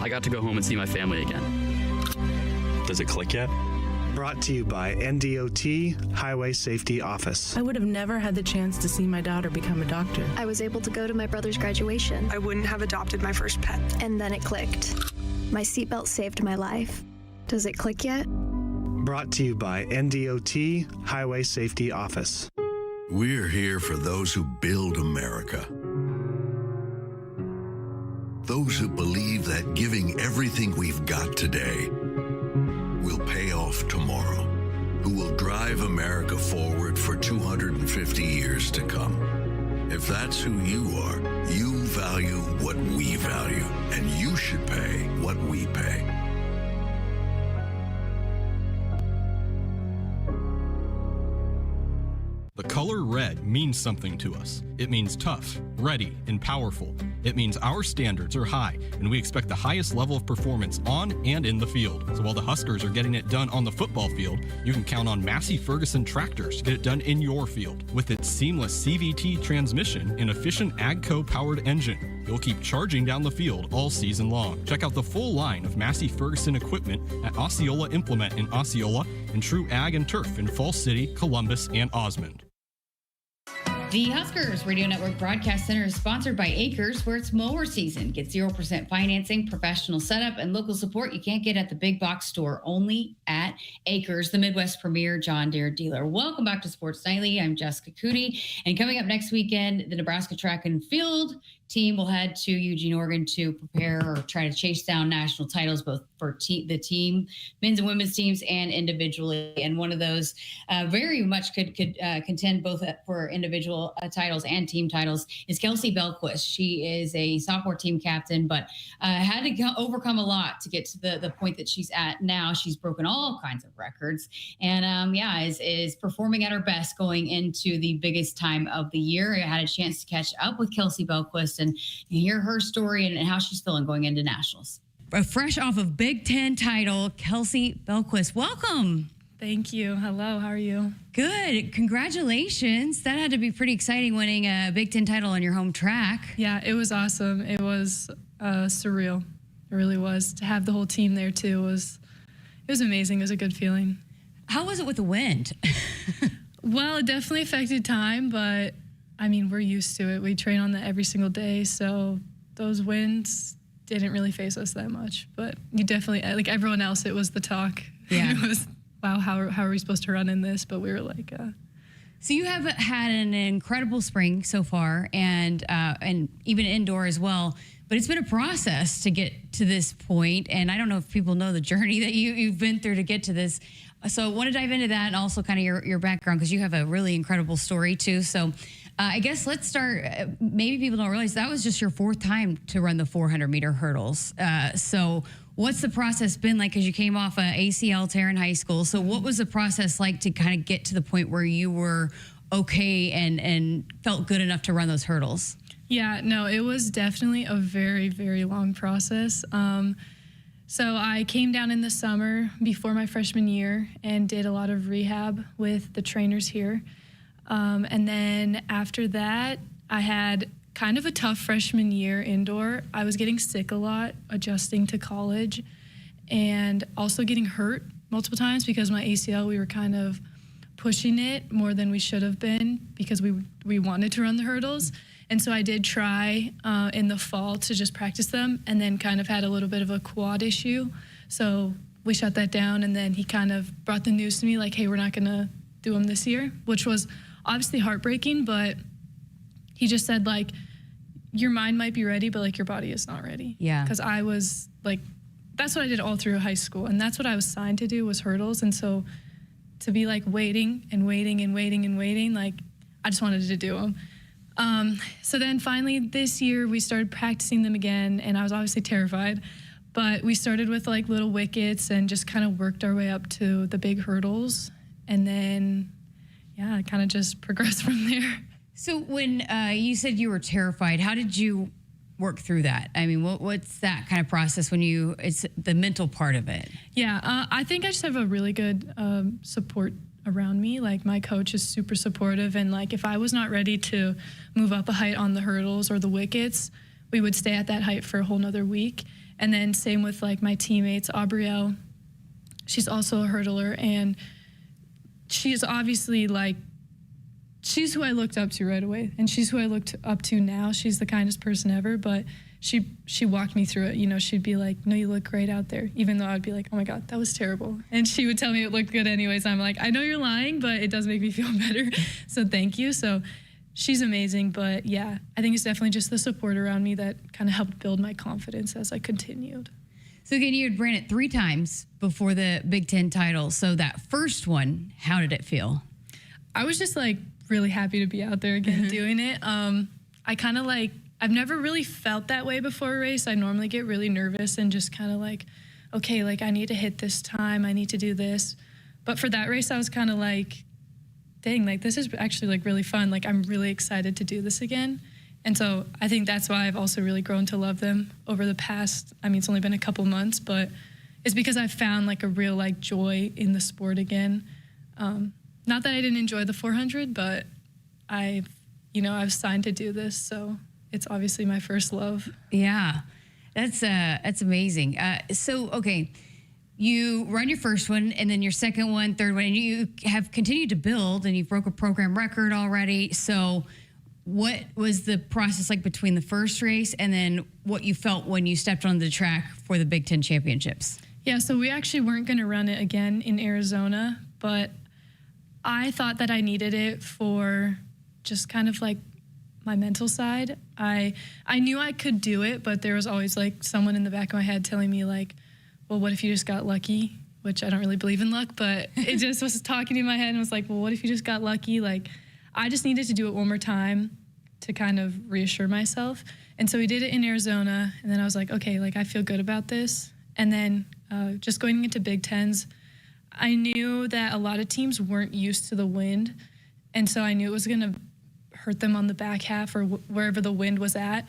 I got to go home and see my family again. Does it click yet? Brought to you by NDOT Highway Safety Office. I would have never had the chance to see my daughter become a doctor. I was able to go to my brother's graduation. I wouldn't have adopted my first pet. And then it clicked. My seatbelt saved my life. Does it click yet? Brought to you by NDOT Highway Safety Office. We're here for those who build America. Those who believe that giving everything we've got today will pay off tomorrow. Who will drive America forward for 250 years to come. If that's who you are, you value what we value, and you should pay what we pay. The color red means something to us. It means tough, ready, and powerful. It means our standards are high, and we expect the highest level of performance on and in the field. So while the Huskers are getting it done on the football field, you can count on Massey Ferguson tractors to get it done in your field. With its seamless CVT transmission and efficient AGCO-powered engine, you'll keep charging down the field all season long. Check out the full line of Massey Ferguson equipment at Osceola Implement in Osceola and True Ag and Turf in Falls City, Columbus, and Osmond. The Huskers Radio Network Broadcast Center is sponsored by Akrs, where it's mower season. Get 0% financing, professional setup, and local support you can't get at the big box store, only at Akrs, the Midwest premier John Deere dealer. Welcome back to Sports Nightly. I'm Jessica Coody, and coming up next weekend, the Nebraska track and field team will head to Eugene, Oregon to prepare or try to chase down national titles, both for the team, men's and women's teams, and individually. And one of those very much could contend both for individual titles and team titles is Kelsie Belquist. She is a sophomore team captain, but had to overcome a lot to get to the point that she's at now. She's broken all kinds of records and is performing at her best going into the biggest time of the year. I had a chance to catch up with Kelsie Belquist and hear her story and how she's feeling going into nationals. Fresh off of Big Ten title, Kelsie Belquist. Welcome. Thank you. Hello. How are you? Good. Congratulations. That had to be pretty exciting, winning a Big Ten title on your home track. Yeah, it was awesome. It was surreal. It really was. To have the whole team there too was amazing. It was a good feeling. How was it with the wind? Well, it definitely affected time, but I mean, we're used to it. We train on that every single day, so those winds didn't really faze us that much. But you definitely, like everyone else, it was the talk. Yeah. It was, wow, how are we supposed to run in this? But we were like... So you have had an incredible spring so far, and even indoor as well. But it's been a process to get to this point, and I don't know if people know the journey that you've been through to get to this. So I want to dive into that and also kind of your background, because you have a really incredible story too. So I guess let's start. Maybe people don't realize that was just your 4th time to run the 400-meter hurdles. So what's the process been like? Because you came off an ACL tear in high school. So what was the process like to kind of get to the point where you were okay and felt good enough to run those hurdles? Yeah, no, it was definitely a very, very long process. So I came down in the summer before my freshman year and did a lot of rehab with the trainers here. And then after that, I had kind of a tough freshman year indoor. I was getting sick a lot, adjusting to college, and also getting hurt multiple times because my ACL, we were kind of pushing it more than we should have been because we wanted to run the hurdles. And so I did try in the fall to just practice them, and then kind of had a little bit of a quad issue. So we shut that down, and then he kind of brought the news to me like, hey, we're not gonna do them this year, which was obviously heartbreaking, but he just said like, your mind might be ready, but like your body is not ready. Yeah. Because I was like, that's what I did all through high school, and that's what I was signed to do was hurdles. And so to be like waiting and waiting and waiting and waiting, like I just wanted to do them. So then finally this year we started practicing them again, and I was obviously terrified, but we started with like little wickets and just kind of worked our way up to the big hurdles. And then, yeah, kind of just progressed from there. So when you said you were terrified, how did you work through that? I mean, what's that kind of process when it's the mental part of it? Yeah, I think I just have a really good support around me. Like my coach is super supportive, and like if I was not ready to move up a height on the hurdles or the wickets, we would stay at that height for a whole nother week. And then same with like my teammates, Aubrielle, she's also a hurdler, and she's obviously like, she's who I looked up to right away, and she's who I looked up to now. She's the kindest person ever, but she walked me through it. You know, she'd be like, no, you look great out there, even though I'd be like, oh my God, that was terrible. And she would tell me it looked good anyways. I'm like, I know you're lying, but it does make me feel better. So thank you. So she's amazing. But yeah, I think it's definitely just the support around me that kind of helped build my confidence as I continued. So again, you had ran it 3 times before the Big Ten title. So that first one, how did it feel? I was just like really happy to be out there again doing it. I kind of like, I've never really felt that way before a race. I normally get really nervous and just kind of like, okay, like I need to hit this time, I need to do this. But for that race, I was kind of like, dang, like this is actually like really fun. Like I'm really excited to do this again. And so I think that's why I've also really grown to love them over the past, I mean, it's only been a couple months, but it's because I've found like a real like joy in the sport again. Not that I didn't enjoy the 400, but I've signed to do this, so it's obviously my first love. Yeah, that's amazing. So, okay, you run your first one, and then your second one, third one, and you have continued to build, and you broke a program record already. So what was the process like between the first race and then what you felt when you stepped on the track for the Big Ten Championships? Yeah, so we actually weren't going to run it again in Arizona, but I thought that I needed it for just kind of like my mental side. I knew I could do it, but there was always like someone in the back of my head telling me like, well, what if you just got lucky? Which I don't really believe in luck, but it just was talking in my head and was like, well, what if you just got lucky? Like, I just needed to do it one more time to kind of reassure myself. And so we did it in Arizona, and then I was like, okay, like I feel good about this. And then just going into Big Tens, I knew that a lot of teams weren't used to the wind, and so I knew it was going to hurt them on the back half or wherever the wind was at.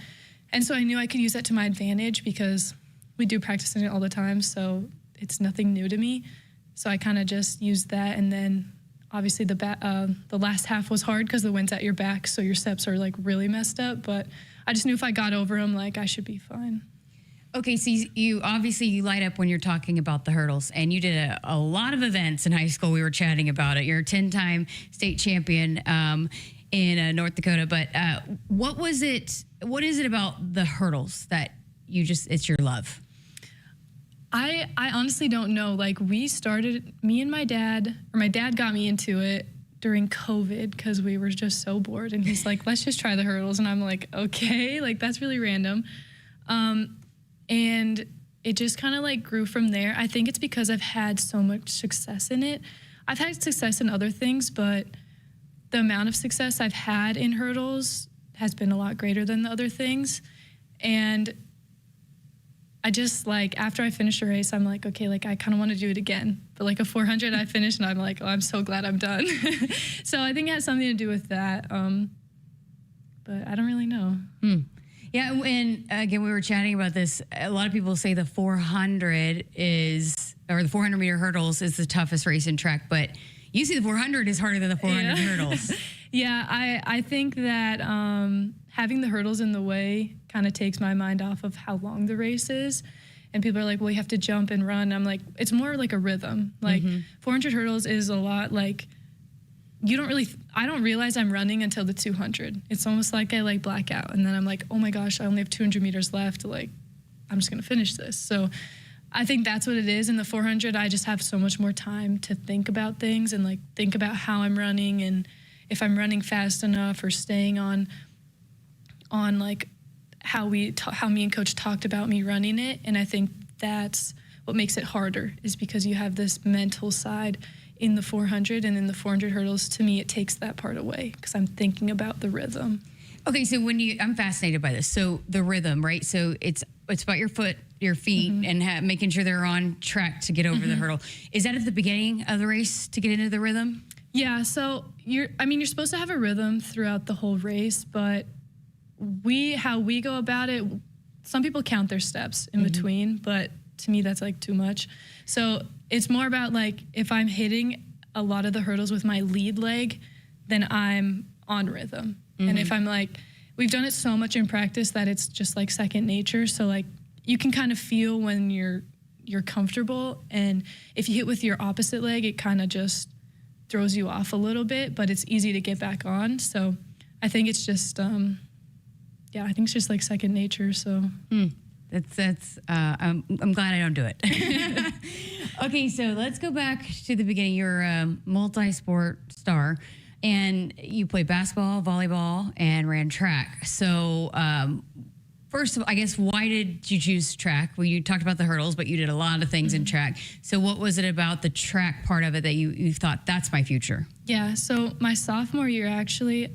And so I knew I could use that to my advantage because we do practice in it all the time, so it's nothing new to me. So I kind of just used that, and then obviously the last half was hard because the wind's at your back, so your steps are like really messed up, but I just knew if I got over them, like I should be fine. Okay, so you obviously light up when you're talking about the hurdles, and you did a lot of events in high school. We were chatting about it. You're a 10-time state champion in North Dakota. But what is it about the hurdles that it's your love? I honestly don't know. Like, me and my dad got me into it during COVID because we were just so bored. And he's like, let's just try the hurdles. And I'm like, okay, like that's really random. And it just kind of like grew from there. I think it's because I've had so much success in it. I've had success in other things, but the amount of success I've had in hurdles has been a lot greater than the other things. And I just like, after I finished a race, I'm like, okay, like I kind of want to do it again. But like a 400 I finished and I'm like, oh, I'm so glad I'm done. So I think it has something to do with that. But I don't really know. Yeah, and again, we were chatting about this. A lot of people say the 400 the 400 meter hurdles is the toughest race in track, but you see the 400 is harder than the 400 hurdles. Yeah, I think that having the hurdles in the way kind of takes my mind off of how long the race is. And people are like, well, you have to jump and run. I'm like, it's more like a rhythm. Like 400 hurdles is a lot like, I don't realize I'm running until the 200. It's almost like I like black out. And then I'm like, oh my gosh, I only have 200 meters left. Like, I'm just going to finish this. So I think that's what it is. In the 400, I just have so much more time to think about things and like think about how I'm running and if I'm running fast enough or staying on like how me and coach talked about me running it. And I think that's what makes it harder is because you have this mental side in the 400, and in the 400 hurdles, to me, it takes that part away because I'm thinking about the rhythm. Okay, so I'm fascinated by this. So the rhythm, right? So it's about your feet, and making sure they're on track to get over the hurdle. Is that at the beginning of the race to get into the rhythm? Yeah. So you're supposed to have a rhythm throughout the whole race, but how we go about it, some people count their steps in between, but to me, that's like too much. So it's more about like if I'm hitting a lot of the hurdles with my lead leg, then I'm on rhythm. And if I'm like, we've done it so much in practice that it's just like second nature. So like you can kind of feel when you're comfortable, and if you hit with your opposite leg, it kind of just throws you off a little bit, but it's easy to get back on. So I think it's just, I think it's just like second nature. So. I'm glad I don't do it. Okay, so let's go back to the beginning. You're a multi-sport star, and you played basketball, volleyball, and ran track. So first of all, I guess, why did you choose track? Well, you talked about the hurdles, but you did a lot of things in track. So what was it about the track part of it that you thought, that's my future? Yeah, so my sophomore year, actually,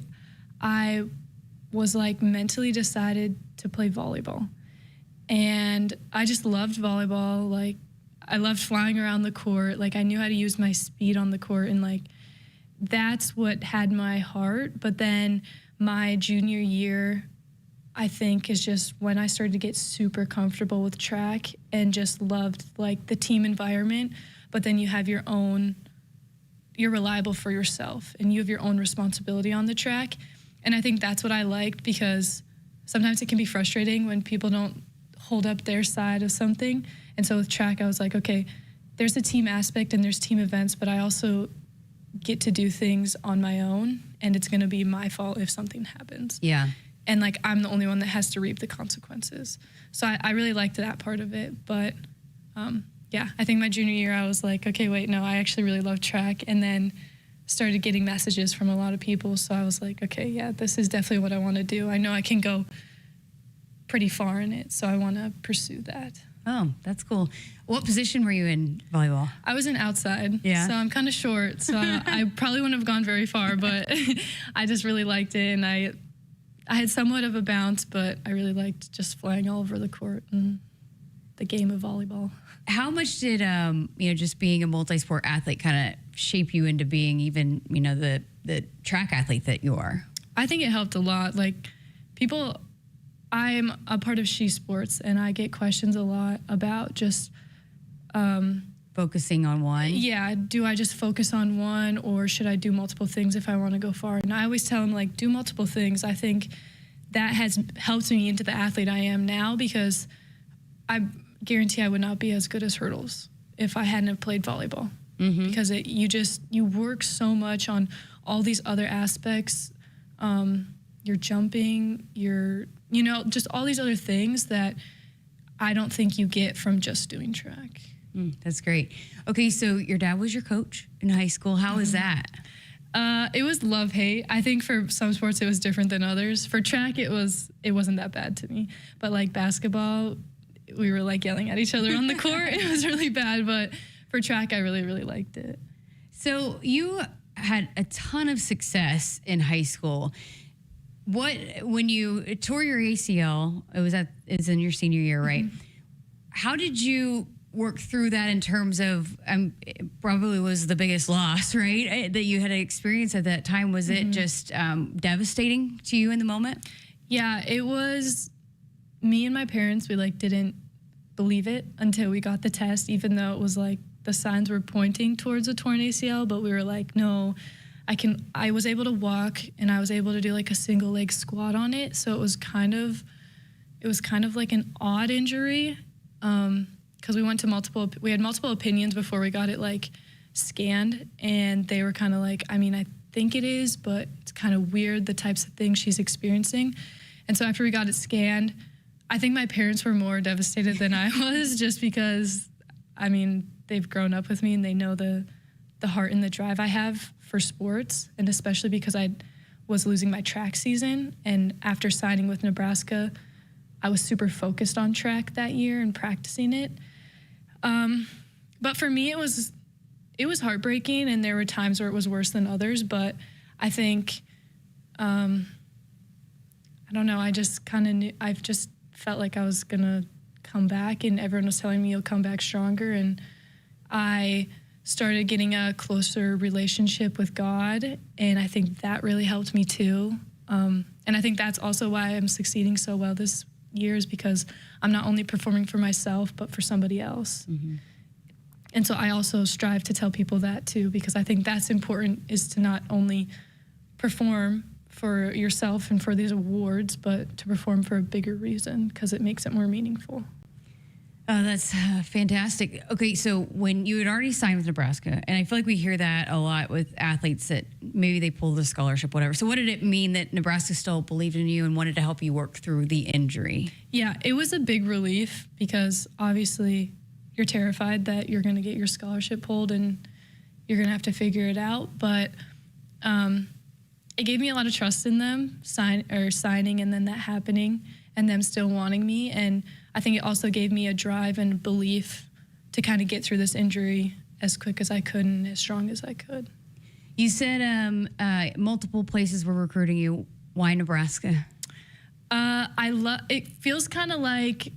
I was like mentally decided to play volleyball. And I just loved volleyball. Like, I loved flying around the court. Like, I knew how to use my speed on the court. And, like, that's what had my heart. But then my junior year, I think, is just when I started to get super comfortable with track and just loved, like, the team environment. But then you have your own, you're reliable for yourself. And you have your own responsibility on the track. And I think that's what I liked, because sometimes it can be frustrating when people don't hold up their side of something. And so with track, I was like, okay, there's a team aspect and there's team events, but I also get to do things on my own, and it's going to be my fault if something happens. Yeah. And like, I'm the only one that has to reap the consequences. So I really liked that part of it. But I think my junior year, I was like, okay, wait, no, I actually really love track. And then started getting messages from a lot of people. So I was like, okay, yeah, this is definitely what I want to do. I know I can go pretty far in it, so I want to pursue that. Oh, that's cool. What position were you in volleyball? I was in outside, yeah. So I'm kind of short, so I probably wouldn't have gone very far, but I just really liked it, and I had somewhat of a bounce, but I really liked just flying all over the court and the game of volleyball. How much did just being a multi-sport athlete kind of shape you into being even the track athlete that you are? I think it helped a lot. Like, people, I'm a part of She Sports, and I get questions a lot about just focusing on one. Yeah, do I just focus on one, or should I do multiple things if I want to go far? And I always tell them, like, do multiple things. I think that has helped me into the athlete I am now, because I guarantee I would not be as good as hurdles if I hadn't have played volleyball. Because you work so much on all these other aspects. You're jumping, just all these other things that I don't think you get from just doing track. That's great. Okay, so your dad was your coach in high school. How was that? It was love-hate. I think for some sports it was different than others. For track, it wasn't that bad to me. But like basketball, we were like yelling at each other on the court. It was really bad, but for track, I really, really liked it. So you had a ton of success in high school. When you tore your ACL, it's in your senior year, right? How did you work through that in terms of, it probably was the biggest loss, right, that you had experienced at that time? Was it just devastating to you in the moment? Yeah, it was. Me and my parents, we didn't believe it until we got the test, even though it was the signs were pointing towards a torn ACL, but we were like, no, I was able to walk, and I was able to do a single leg squat on it. So it was kind of like an odd injury. Because we had multiple opinions before we got it scanned, and they were kind of like, I think it is, but it's kind of weird the types of things she's experiencing. And so after we got it scanned, I think my parents were more devastated than I was, just because, they've grown up with me and they know the heart and the drive I have for sports, and especially because I was losing my track season. And after signing with Nebraska, I was super focused on track that year and practicing it. But for me, it was heartbreaking, and there were times where it was worse than others. But I think, I don't know, I just kind of knew, I've just felt like I was going to come back, and everyone was telling me you'll come back stronger. And I started getting a closer relationship with God, and I think that really helped me too. And I think that's also why I'm succeeding so well this year, is because I'm not only performing for myself, but for somebody else. And so I also strive to tell people that too, because I think that's important, is to not only perform for yourself and for these awards, but to perform for a bigger reason, because it makes it more meaningful. Oh, that's fantastic. Okay, so when you had already signed with Nebraska, and I feel like we hear that a lot with athletes that maybe they pulled a scholarship, whatever. So what did it mean that Nebraska still believed in you and wanted to help you work through the injury? Yeah, it was a big relief, because obviously you're terrified that you're going to get your scholarship pulled and you're going to have to figure it out. But it gave me a lot of trust in them signing and then that happening and them still wanting me. And I think it also gave me a drive and belief to kind of get through this injury as quick as I could and as strong as I could. You said multiple places were recruiting you. Why Nebraska? It feels kind of like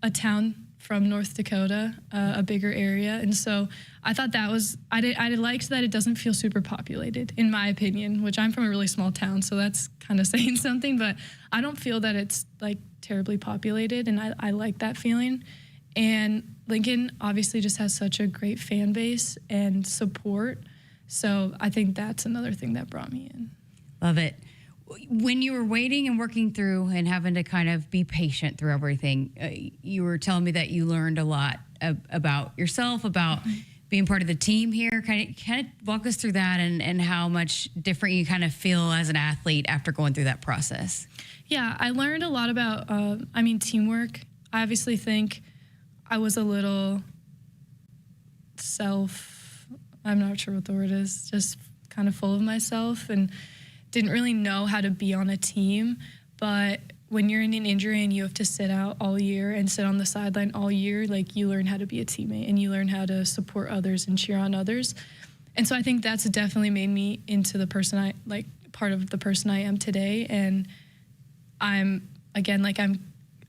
a town from North Dakota, a bigger area. And so I thought I liked that it doesn't feel super populated, in my opinion, which I'm from a really small town, so that's kind of saying something, but I don't feel that it's terribly populated, and I like that feeling. And Lincoln obviously just has such a great fan base and support, so I think that's another thing that brought me in. Love it. When you were waiting and working through and having to kind of be patient through everything, you were telling me that you learned a lot about yourself, about being part of the team here. Kind of walk us through that and how much different you kind of feel as an athlete after going through that process. Yeah, I learned a lot about, teamwork. I obviously think I was a little I'm not sure what the word is, just kind of full of myself and didn't really know how to be on a team. But when you're in an injury and you have to sit out all year and sit on the sideline all year, you learn how to be a teammate and you learn how to support others and cheer on others. And so I think that's definitely made me into the person part of the person I am today. And I'm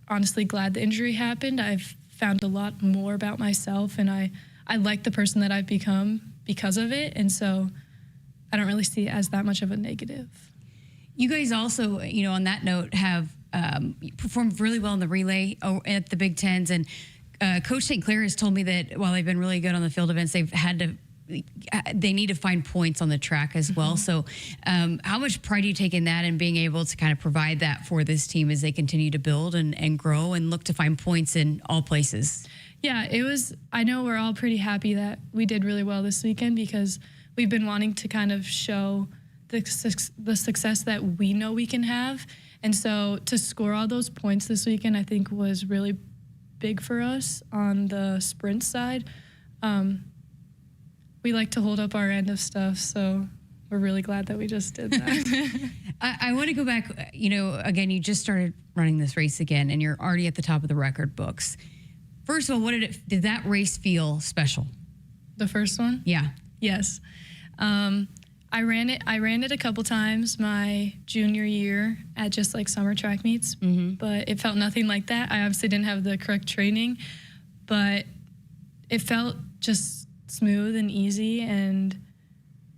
honestly glad the injury happened. I've found a lot more about myself, and I like the person that I've become because of it. And so I don't really see it as that much of a negative. You guys also, on that note, have performed really well in the relay at the Big Tens. And Coach St. Clair has told me that while they've been really good on the field events, they've had to they need to find points on the track as well. So how much pride do you take in that and being able to kind of provide that for this team as they continue to build and grow and look to find points in all places? Yeah, I know we're all pretty happy that we did really well this weekend because we've been wanting to kind of show the success that we know we can have. And so to score all those points this weekend, I think was really big for us on the sprint side. We like to hold up our end of stuff, so we're really glad that we just did that. I want to go back, again, you just started running this race again, and you're already at the top of the record books. First of all, did that race feel special? The first one? Yeah. Yes. I ran it a couple times my junior year at just like summer track meets, but it felt nothing like that. I obviously didn't have the correct training, but it felt just smooth and easy. And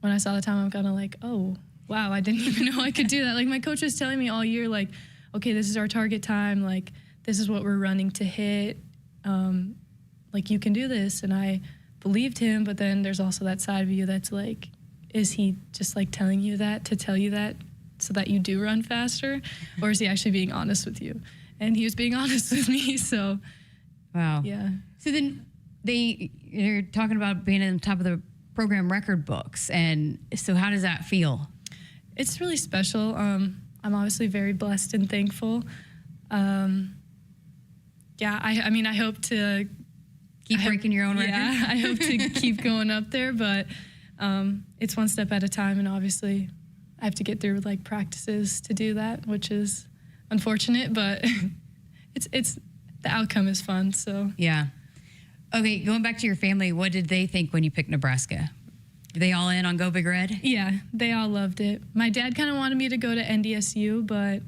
when I saw the time, I'm kind of like, oh, wow, I didn't even know I could do that. Like my coach was telling me all year, like, okay, this is our target time. Like, this is what we're running to hit. Like, you can do this. And I believed him, but then there's also that side of you that's like, is he just like telling you that to tell you that so that you do run faster? Or is he actually being honest with you? And he was being honest with me, so. Wow. Yeah. So then you're talking about being on top of the program record books. And so how does that feel? It's really special. I'm obviously very blessed and thankful. I mean, I hope to keep breaking your own record. Yeah, I hope to keep going up there, but it's one step at a time, and obviously I have to get through like practices to do that, which is unfortunate, but it's the outcome is fun. So yeah. Okay, going back to your family, what did they think when you picked Nebraska? Are they all in on Go Big Red? Yeah, they all loved it. My dad kind of wanted me to go to NDSU, but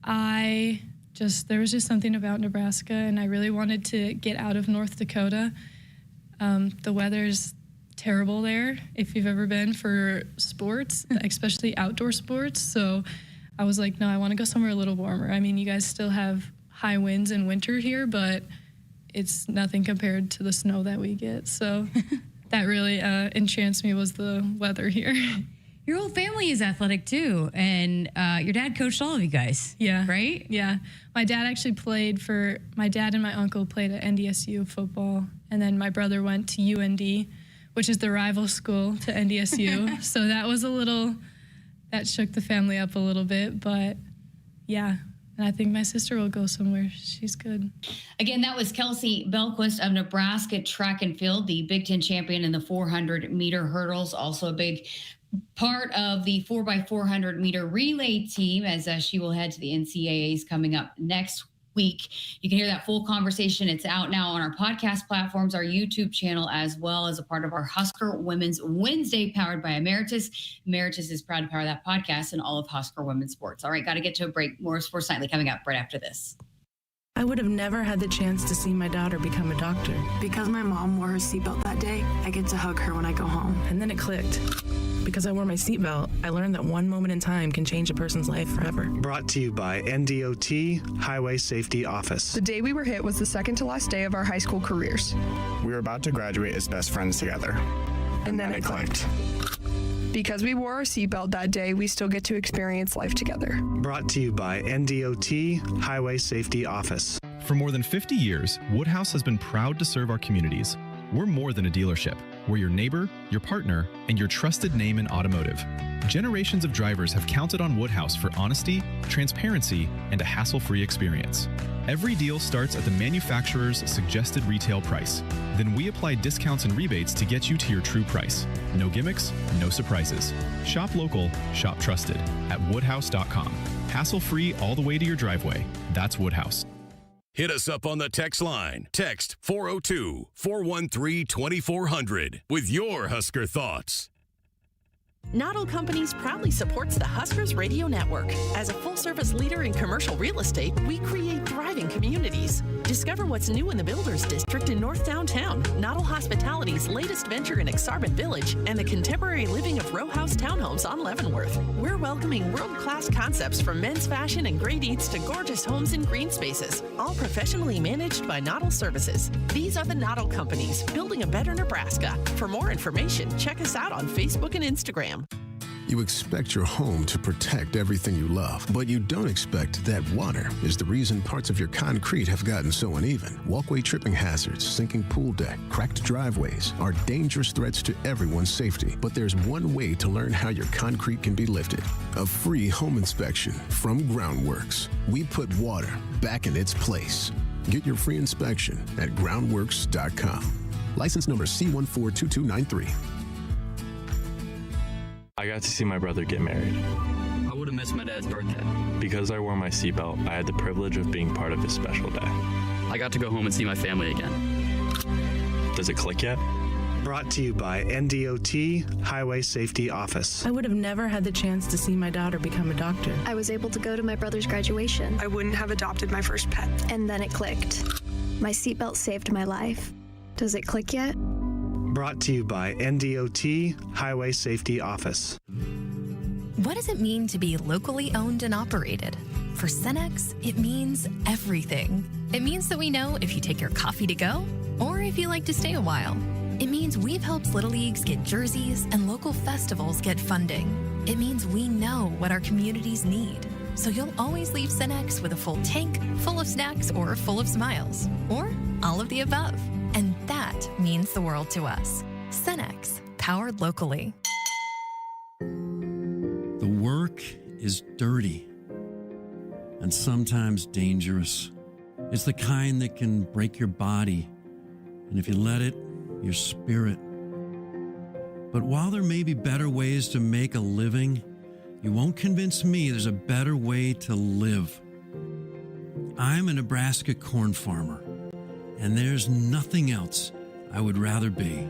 there was just something about Nebraska, and I really wanted to get out of North Dakota. The weather's terrible there if you've ever been for sports, especially outdoor sports. So I was like, no, I want to go somewhere a little warmer. I mean, you guys still have high winds in winter here, but it's nothing compared to the snow that we get. So that really entranced me was the weather here. Your whole family is athletic too, and your dad coached all of you guys. Yeah. Right? Yeah. My dad and my uncle played at NDSU football, and then my brother went to UND, which is the rival school to NDSU. So that shook the family up a little bit, but yeah. And I think my sister will go somewhere. She's good. Again, that was Kelsie Belquist of Nebraska Track and Field, the Big Ten champion in the 400-meter hurdles, also a big part of the 4x400-meter relay team as she will head to the NCAAs coming up next week. You can hear that full conversation. It's out now on our podcast platforms, our YouTube channel, as well as a part of our Husker Women's Wednesday powered by Emeritus. Emeritus is proud to power that podcast and all of Husker women's sports. All right, got to get to a break. More Sports Nightly coming up right after this. I would have never had the chance to see my daughter become a doctor. Because my mom wore her seatbelt that day, I get to hug her when I go home. And then it clicked. Because I wore my seatbelt, I learned that one moment in time can change a person's life forever. Brought to you by NDOT Highway Safety Office. The day we were hit was the second to last day of our high school careers. We were about to graduate as best friends together. And then it clicked. Because we wore our seatbelt that day, we still get to experience life together. Brought to you by NDOT Highway Safety Office. For more than 50 years, Woodhouse has been proud to serve our communities. We're more than a dealership. We're your neighbor, your partner, and your trusted name in automotive. Generations of drivers have counted on Woodhouse for honesty, transparency, and a hassle-free experience. Every deal starts at the manufacturer's suggested retail price. Then we apply discounts and rebates to get you to your true price. No gimmicks, no surprises. Shop local, shop trusted at woodhouse.com. Hassle-free all the way to your driveway. That's Woodhouse. Hit us up on the text line. Text 402-413-2400 with your Husker thoughts. Noddle Companies proudly supports the Huskers Radio Network. As a full-service leader in commercial real estate, we create thriving communities. Discover what's new in the Builders District in North Downtown, Noddle Hospitality's latest venture in Aksarben Village, and the contemporary living of row house townhomes on Leavenworth. We're welcoming world-class concepts from men's fashion and great eats to gorgeous homes and green spaces, all professionally managed by Noddle Services. These are the Noddle Companies, building a better Nebraska. For more information, check us out on Facebook and Instagram. You expect your home to protect everything you love, but you don't expect that water is the reason parts of your concrete have gotten so uneven. Walkway tripping hazards, sinking pool deck, cracked driveways are dangerous threats to everyone's safety. But there's one way to learn how your concrete can be lifted. A free home inspection from Groundworks. We put water back in its place. Get your free inspection at groundworks.com. License number C142293. I got to see my brother get married. I would have missed my dad's birthday. Because I wore my seatbelt, I had the privilege of being part of his special day. I got to go home and see my family again. Does it click yet? Brought to you by NDOT Highway Safety Office. I would have never had the chance to see my daughter become a doctor. I was able to go to my brother's graduation. I wouldn't have adopted my first pet. And then it clicked. My seatbelt saved my life. Does it click yet? Brought to you by NDOT Highway Safety Office. What does it mean to be locally owned and operated? For Cenex, it means everything. It means that we know if you take your coffee to go or if you like to stay a while. It means we've helped Little Leagues get jerseys and local festivals get funding. It means we know what our communities need. So you'll always leave Cenex with a full tank, full of snacks, or full of smiles, or all of the above. And that means the world to us. Cenex, powered locally. The work is dirty and sometimes dangerous. It's the kind that can break your body, and if you let it, your spirit. But while there may be better ways to make a living, you won't convince me there's a better way to live. I'm a Nebraska corn farmer, and there's nothing else I would rather be.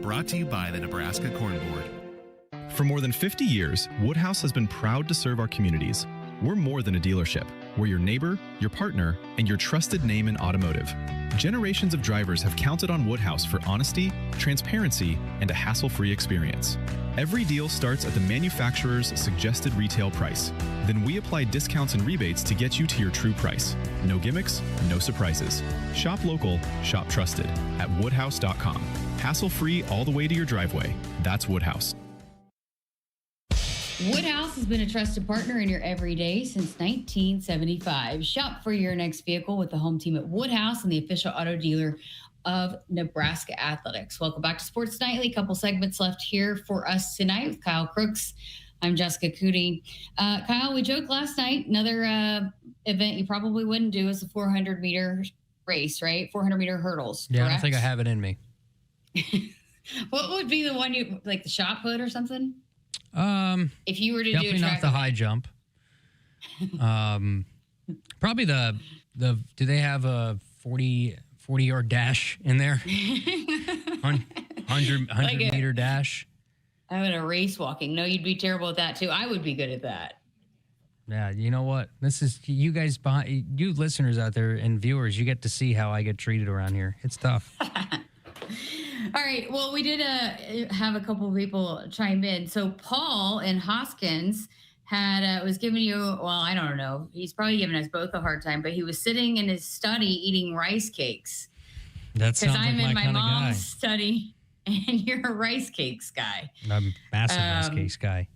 Brought to you by the Nebraska Corn Board. For more than 50 years, Woodhouse has been proud to serve our communities. We're more than a dealership. We're your neighbor, your partner, and your trusted name in automotive. Generations of drivers have counted on Woodhouse for honesty, transparency, and a hassle-free experience. Every deal starts at the manufacturer's suggested retail price. Then we apply discounts and rebates to get you to your true price. No gimmicks, no surprises. Shop local, shop trusted at woodhouse.com. Hassle-free all the way to your driveway. That's Woodhouse. Woodhouse has been a trusted partner in your everyday since 1975. Shop for your next vehicle with the home team at Woodhouse and the official auto dealer of Nebraska Athletics. Welcome back to Sports Nightly. A couple segments left here for us tonight with Kyle Crooks. I'm Jessica Coody. Kyle, we joked last night, another event you probably wouldn't do is a 400-meter race, right? 400-meter hurdles, Yeah, correct? I don't think I have it in me. What would be the one you, like the shot put or something? If you were to Definitely do a not the high jump. Probably the do they have a 40-yard dash in there? 100 Like a- meter dash. I'm in a race walking. No, you'd be terrible at that too. I would be good at that. Yeah, you know what? This is you guys, you listeners out there and viewers. You get to see how I get treated around here. It's tough. All right. Well, we did have a couple of people chime in. So Paul in Hoskins was giving you, well, I don't know. He's probably giving us both a hard time, but he was sitting in his study eating rice cakes. That sounds like I'm in my kind of guy. mom's study, and you're a rice cakes guy. I'm a massive rice cakes guy.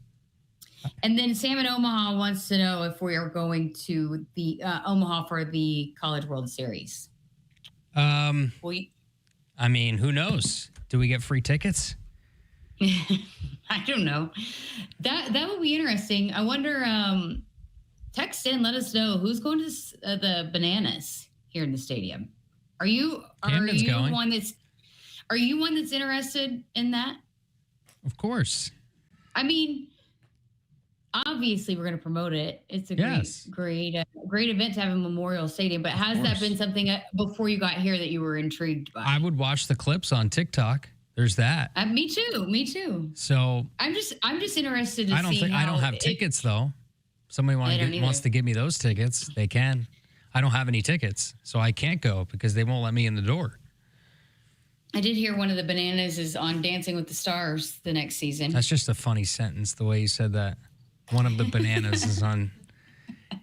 And then Sam in Omaha wants to know if we are going to the Omaha for the College World Series. I mean, who knows? Do we get free tickets? I don't know. That would be interesting. I wonder. Text in, let us know who's going to the Bananas here in the stadium. Are you going. one that's? Are you one that's interested in that? Of course. I mean, obviously we're going to promote it. It's a great event to have a Memorial Stadium. But has that been something before you got here that you were intrigued by? I would watch the clips on TikTok. there's that. Me too. So I'm just interested to see. I don't have tickets though. Somebody wants to give me those tickets, they can. I don't have any tickets, so I can't go because they won't let me in the door. I did hear one of the Bananas is on Dancing with the Stars the next season. That's just a funny sentence, the way you said that. One of the Bananas is on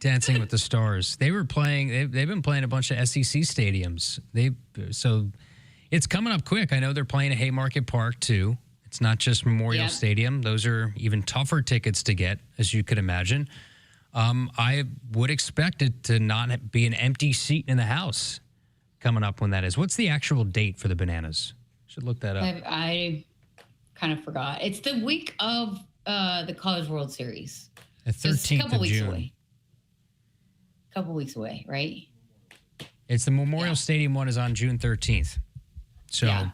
Dancing with the Stars. They were playing. They've been playing a bunch of SEC stadiums. So it's coming up quick. I know they're playing at Haymarket Park too. It's not just Memorial Stadium. Those are even tougher tickets to get, as you could imagine. I would expect it to not be an empty seat in the house coming up when that is. What's the actual date for the Bananas? Should look that up. I kind of forgot. It's the week of the College World Series. The 13th of June. A couple weeks away, right? It's the Memorial Stadium one is on June 13th. So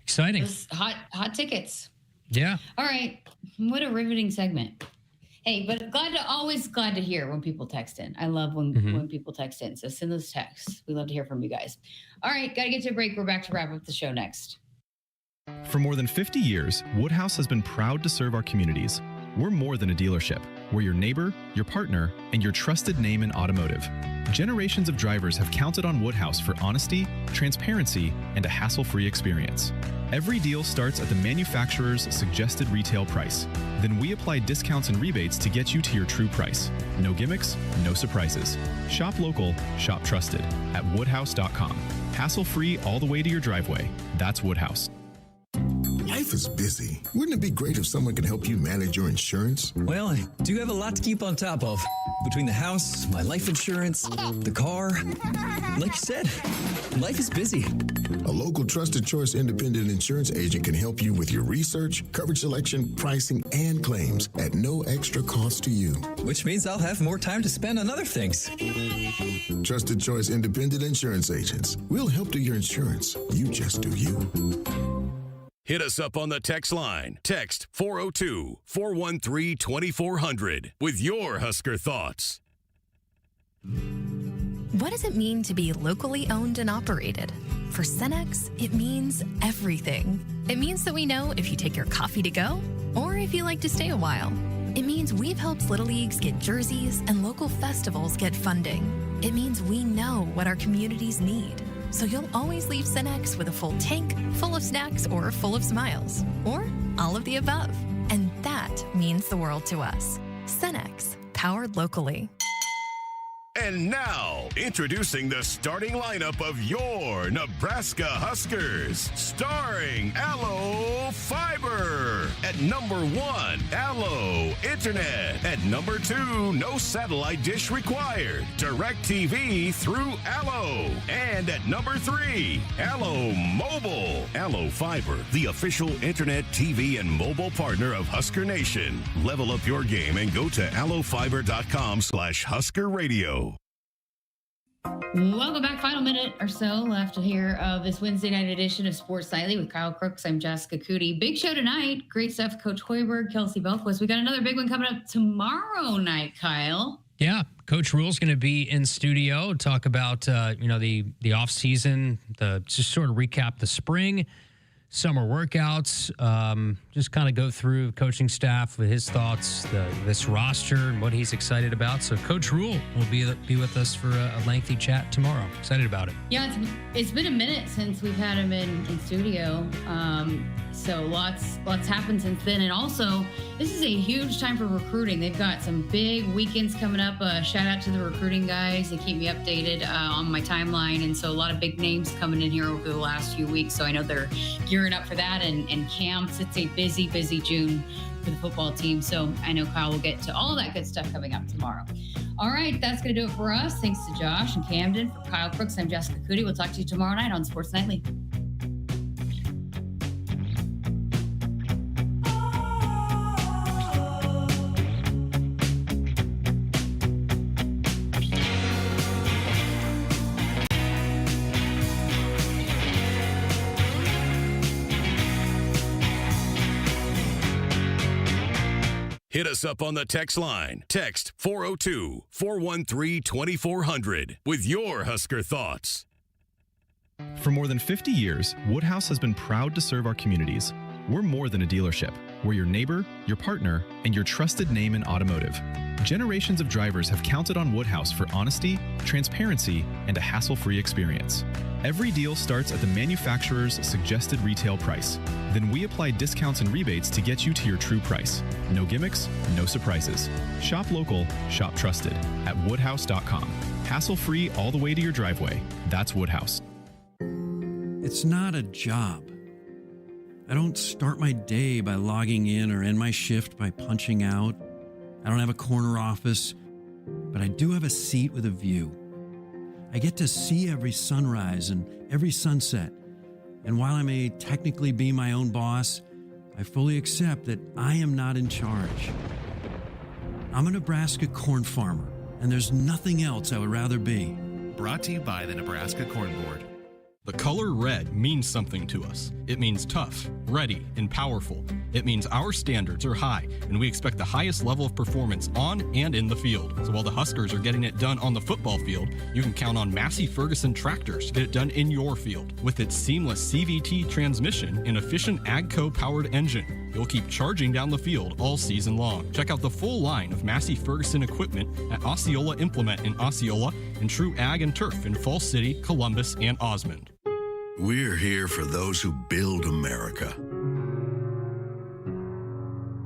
exciting. Those hot tickets. Yeah. All right. What a riveting segment. Hey, but always glad to hear when people text in. I love when people text in. So send those texts. We love to hear from you guys. All right, got to get to a break. We're back to wrap up the show next. For more than 50 years, Woodhouse has been proud to serve our communities. We're more than a dealership. We're your neighbor, your partner, and your trusted name in automotive. Generations of drivers have counted on Woodhouse for honesty, transparency, and a hassle-free experience. Every deal starts at the manufacturer's suggested retail price. Then we apply discounts and rebates to get you to your true price. No gimmicks, no surprises. Shop local, shop trusted at woodhouse.com. Hassle-free all the way to your driveway. That's Woodhouse. Life is busy. Wouldn't it be great if someone could help you manage your insurance? Well, I do have a lot to keep on top of. Between the house, my life insurance, the car. Like you said, life is busy. A local trusted choice independent insurance agent can help you with your research, coverage selection, pricing, and claims at no extra cost to you. Which means I'll have more time to spend on other things. Trusted choice independent insurance agents. We'll help do your insurance. You just do you. Hit us up on the text line. Text 402-413-2400 with your Husker thoughts. What does it mean to be locally owned and operated? For Cenex, it means everything. It means that we know if you take your coffee to go or if you like to stay a while. It means we've helped Little Leagues get jerseys and local festivals get funding. It means we know what our communities need. So you'll always leave Cenex with a full tank, full of snacks, or full of smiles. Or all of the above. And that means the world to us. Cenex, powered locally. And now, introducing the starting lineup of your Nebraska Huskers. Starring Allo Fiber. At number 1, Allo Internet. At number 2, no satellite dish required. DirecTV through Allo. And at number 3, Allo Mobile. Allo Fiber, the official internet, TV, and mobile partner of Husker Nation. Level up your game and go to allofiber.com/Husker Radio. Welcome back. Final minute or so left here of this Wednesday night edition of Sports Nightly with Kyle Crooks. I'm Jessica Coody. Big show tonight. Great stuff. Coach Hoiberg, Kelsie, Belquist. We got another big one coming up tomorrow night, Kyle. Yeah, Coach Rule's going to be in studio, talk about the off season, just sort of recap the spring, summer workouts, just kind of go through coaching staff with his thoughts, this roster and what he's excited about. So Coach Rule will be with us for a lengthy chat tomorrow. Excited about it. Yeah, it's been a minute since we've had him in studio. So lots happened since then. And also, this is a huge time for recruiting. They've got some big weekends coming up. Shout out to the recruiting guys. They keep me updated on my timeline. And so a lot of big names coming in here over the last few weeks. So I know they're gearing up for that and camps. It's a busy June for the football team. So I know Kyle will get to all that good stuff coming up tomorrow. All right, that's going to do it for us. Thanks to Josh and Camden. For Kyle Crooks, I'm Jessica Coody. We'll talk to you tomorrow night on Sports Nightly. Hit us up on the text line. Text 402-413-2400 with your Husker thoughts. For more than 50 years, Woodhouse has been proud to serve our communities. We're more than a dealership. We're your neighbor, your partner, and your trusted name in automotive. Generations of drivers have counted on Woodhouse for honesty, transparency, and a hassle-free experience. Every deal starts at the manufacturer's suggested retail price. Then we apply discounts and rebates to get you to your true price. No gimmicks, no surprises. Shop local, shop trusted at woodhouse.com. Hassle-free all the way to your driveway. That's Woodhouse. It's not a job. I don't start my day by logging in or end my shift by punching out. I don't have a corner office, but I do have a seat with a view. I get to see every sunrise and every sunset. And while I may technically be my own boss, I fully accept that I am not in charge. I'm a Nebraska corn farmer, and there's nothing else I would rather be. Brought to you by the Nebraska Corn Board. The color red means something to us. It means tough, ready, and powerful. It means our standards are high, and we expect the highest level of performance on and in the field. So while the Huskers are getting it done on the football field, you can count on Massey Ferguson tractors to get it done in your field. With its seamless CVT transmission and efficient AGCO-powered engine, you'll keep charging down the field all season long. Check out the full line of Massey Ferguson equipment at Osceola Implement in Osceola and True Ag and Turf in Falls City, Columbus, and Osmond. We're here for those who build America.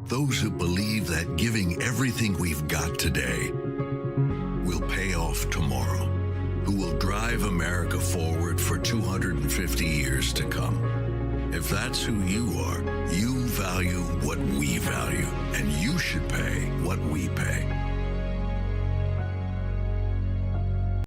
Those who believe that giving everything we've got today will pay off tomorrow. Who will drive America forward for 250 years to come. If that's who you are, you value what we value, and you should pay what we pay.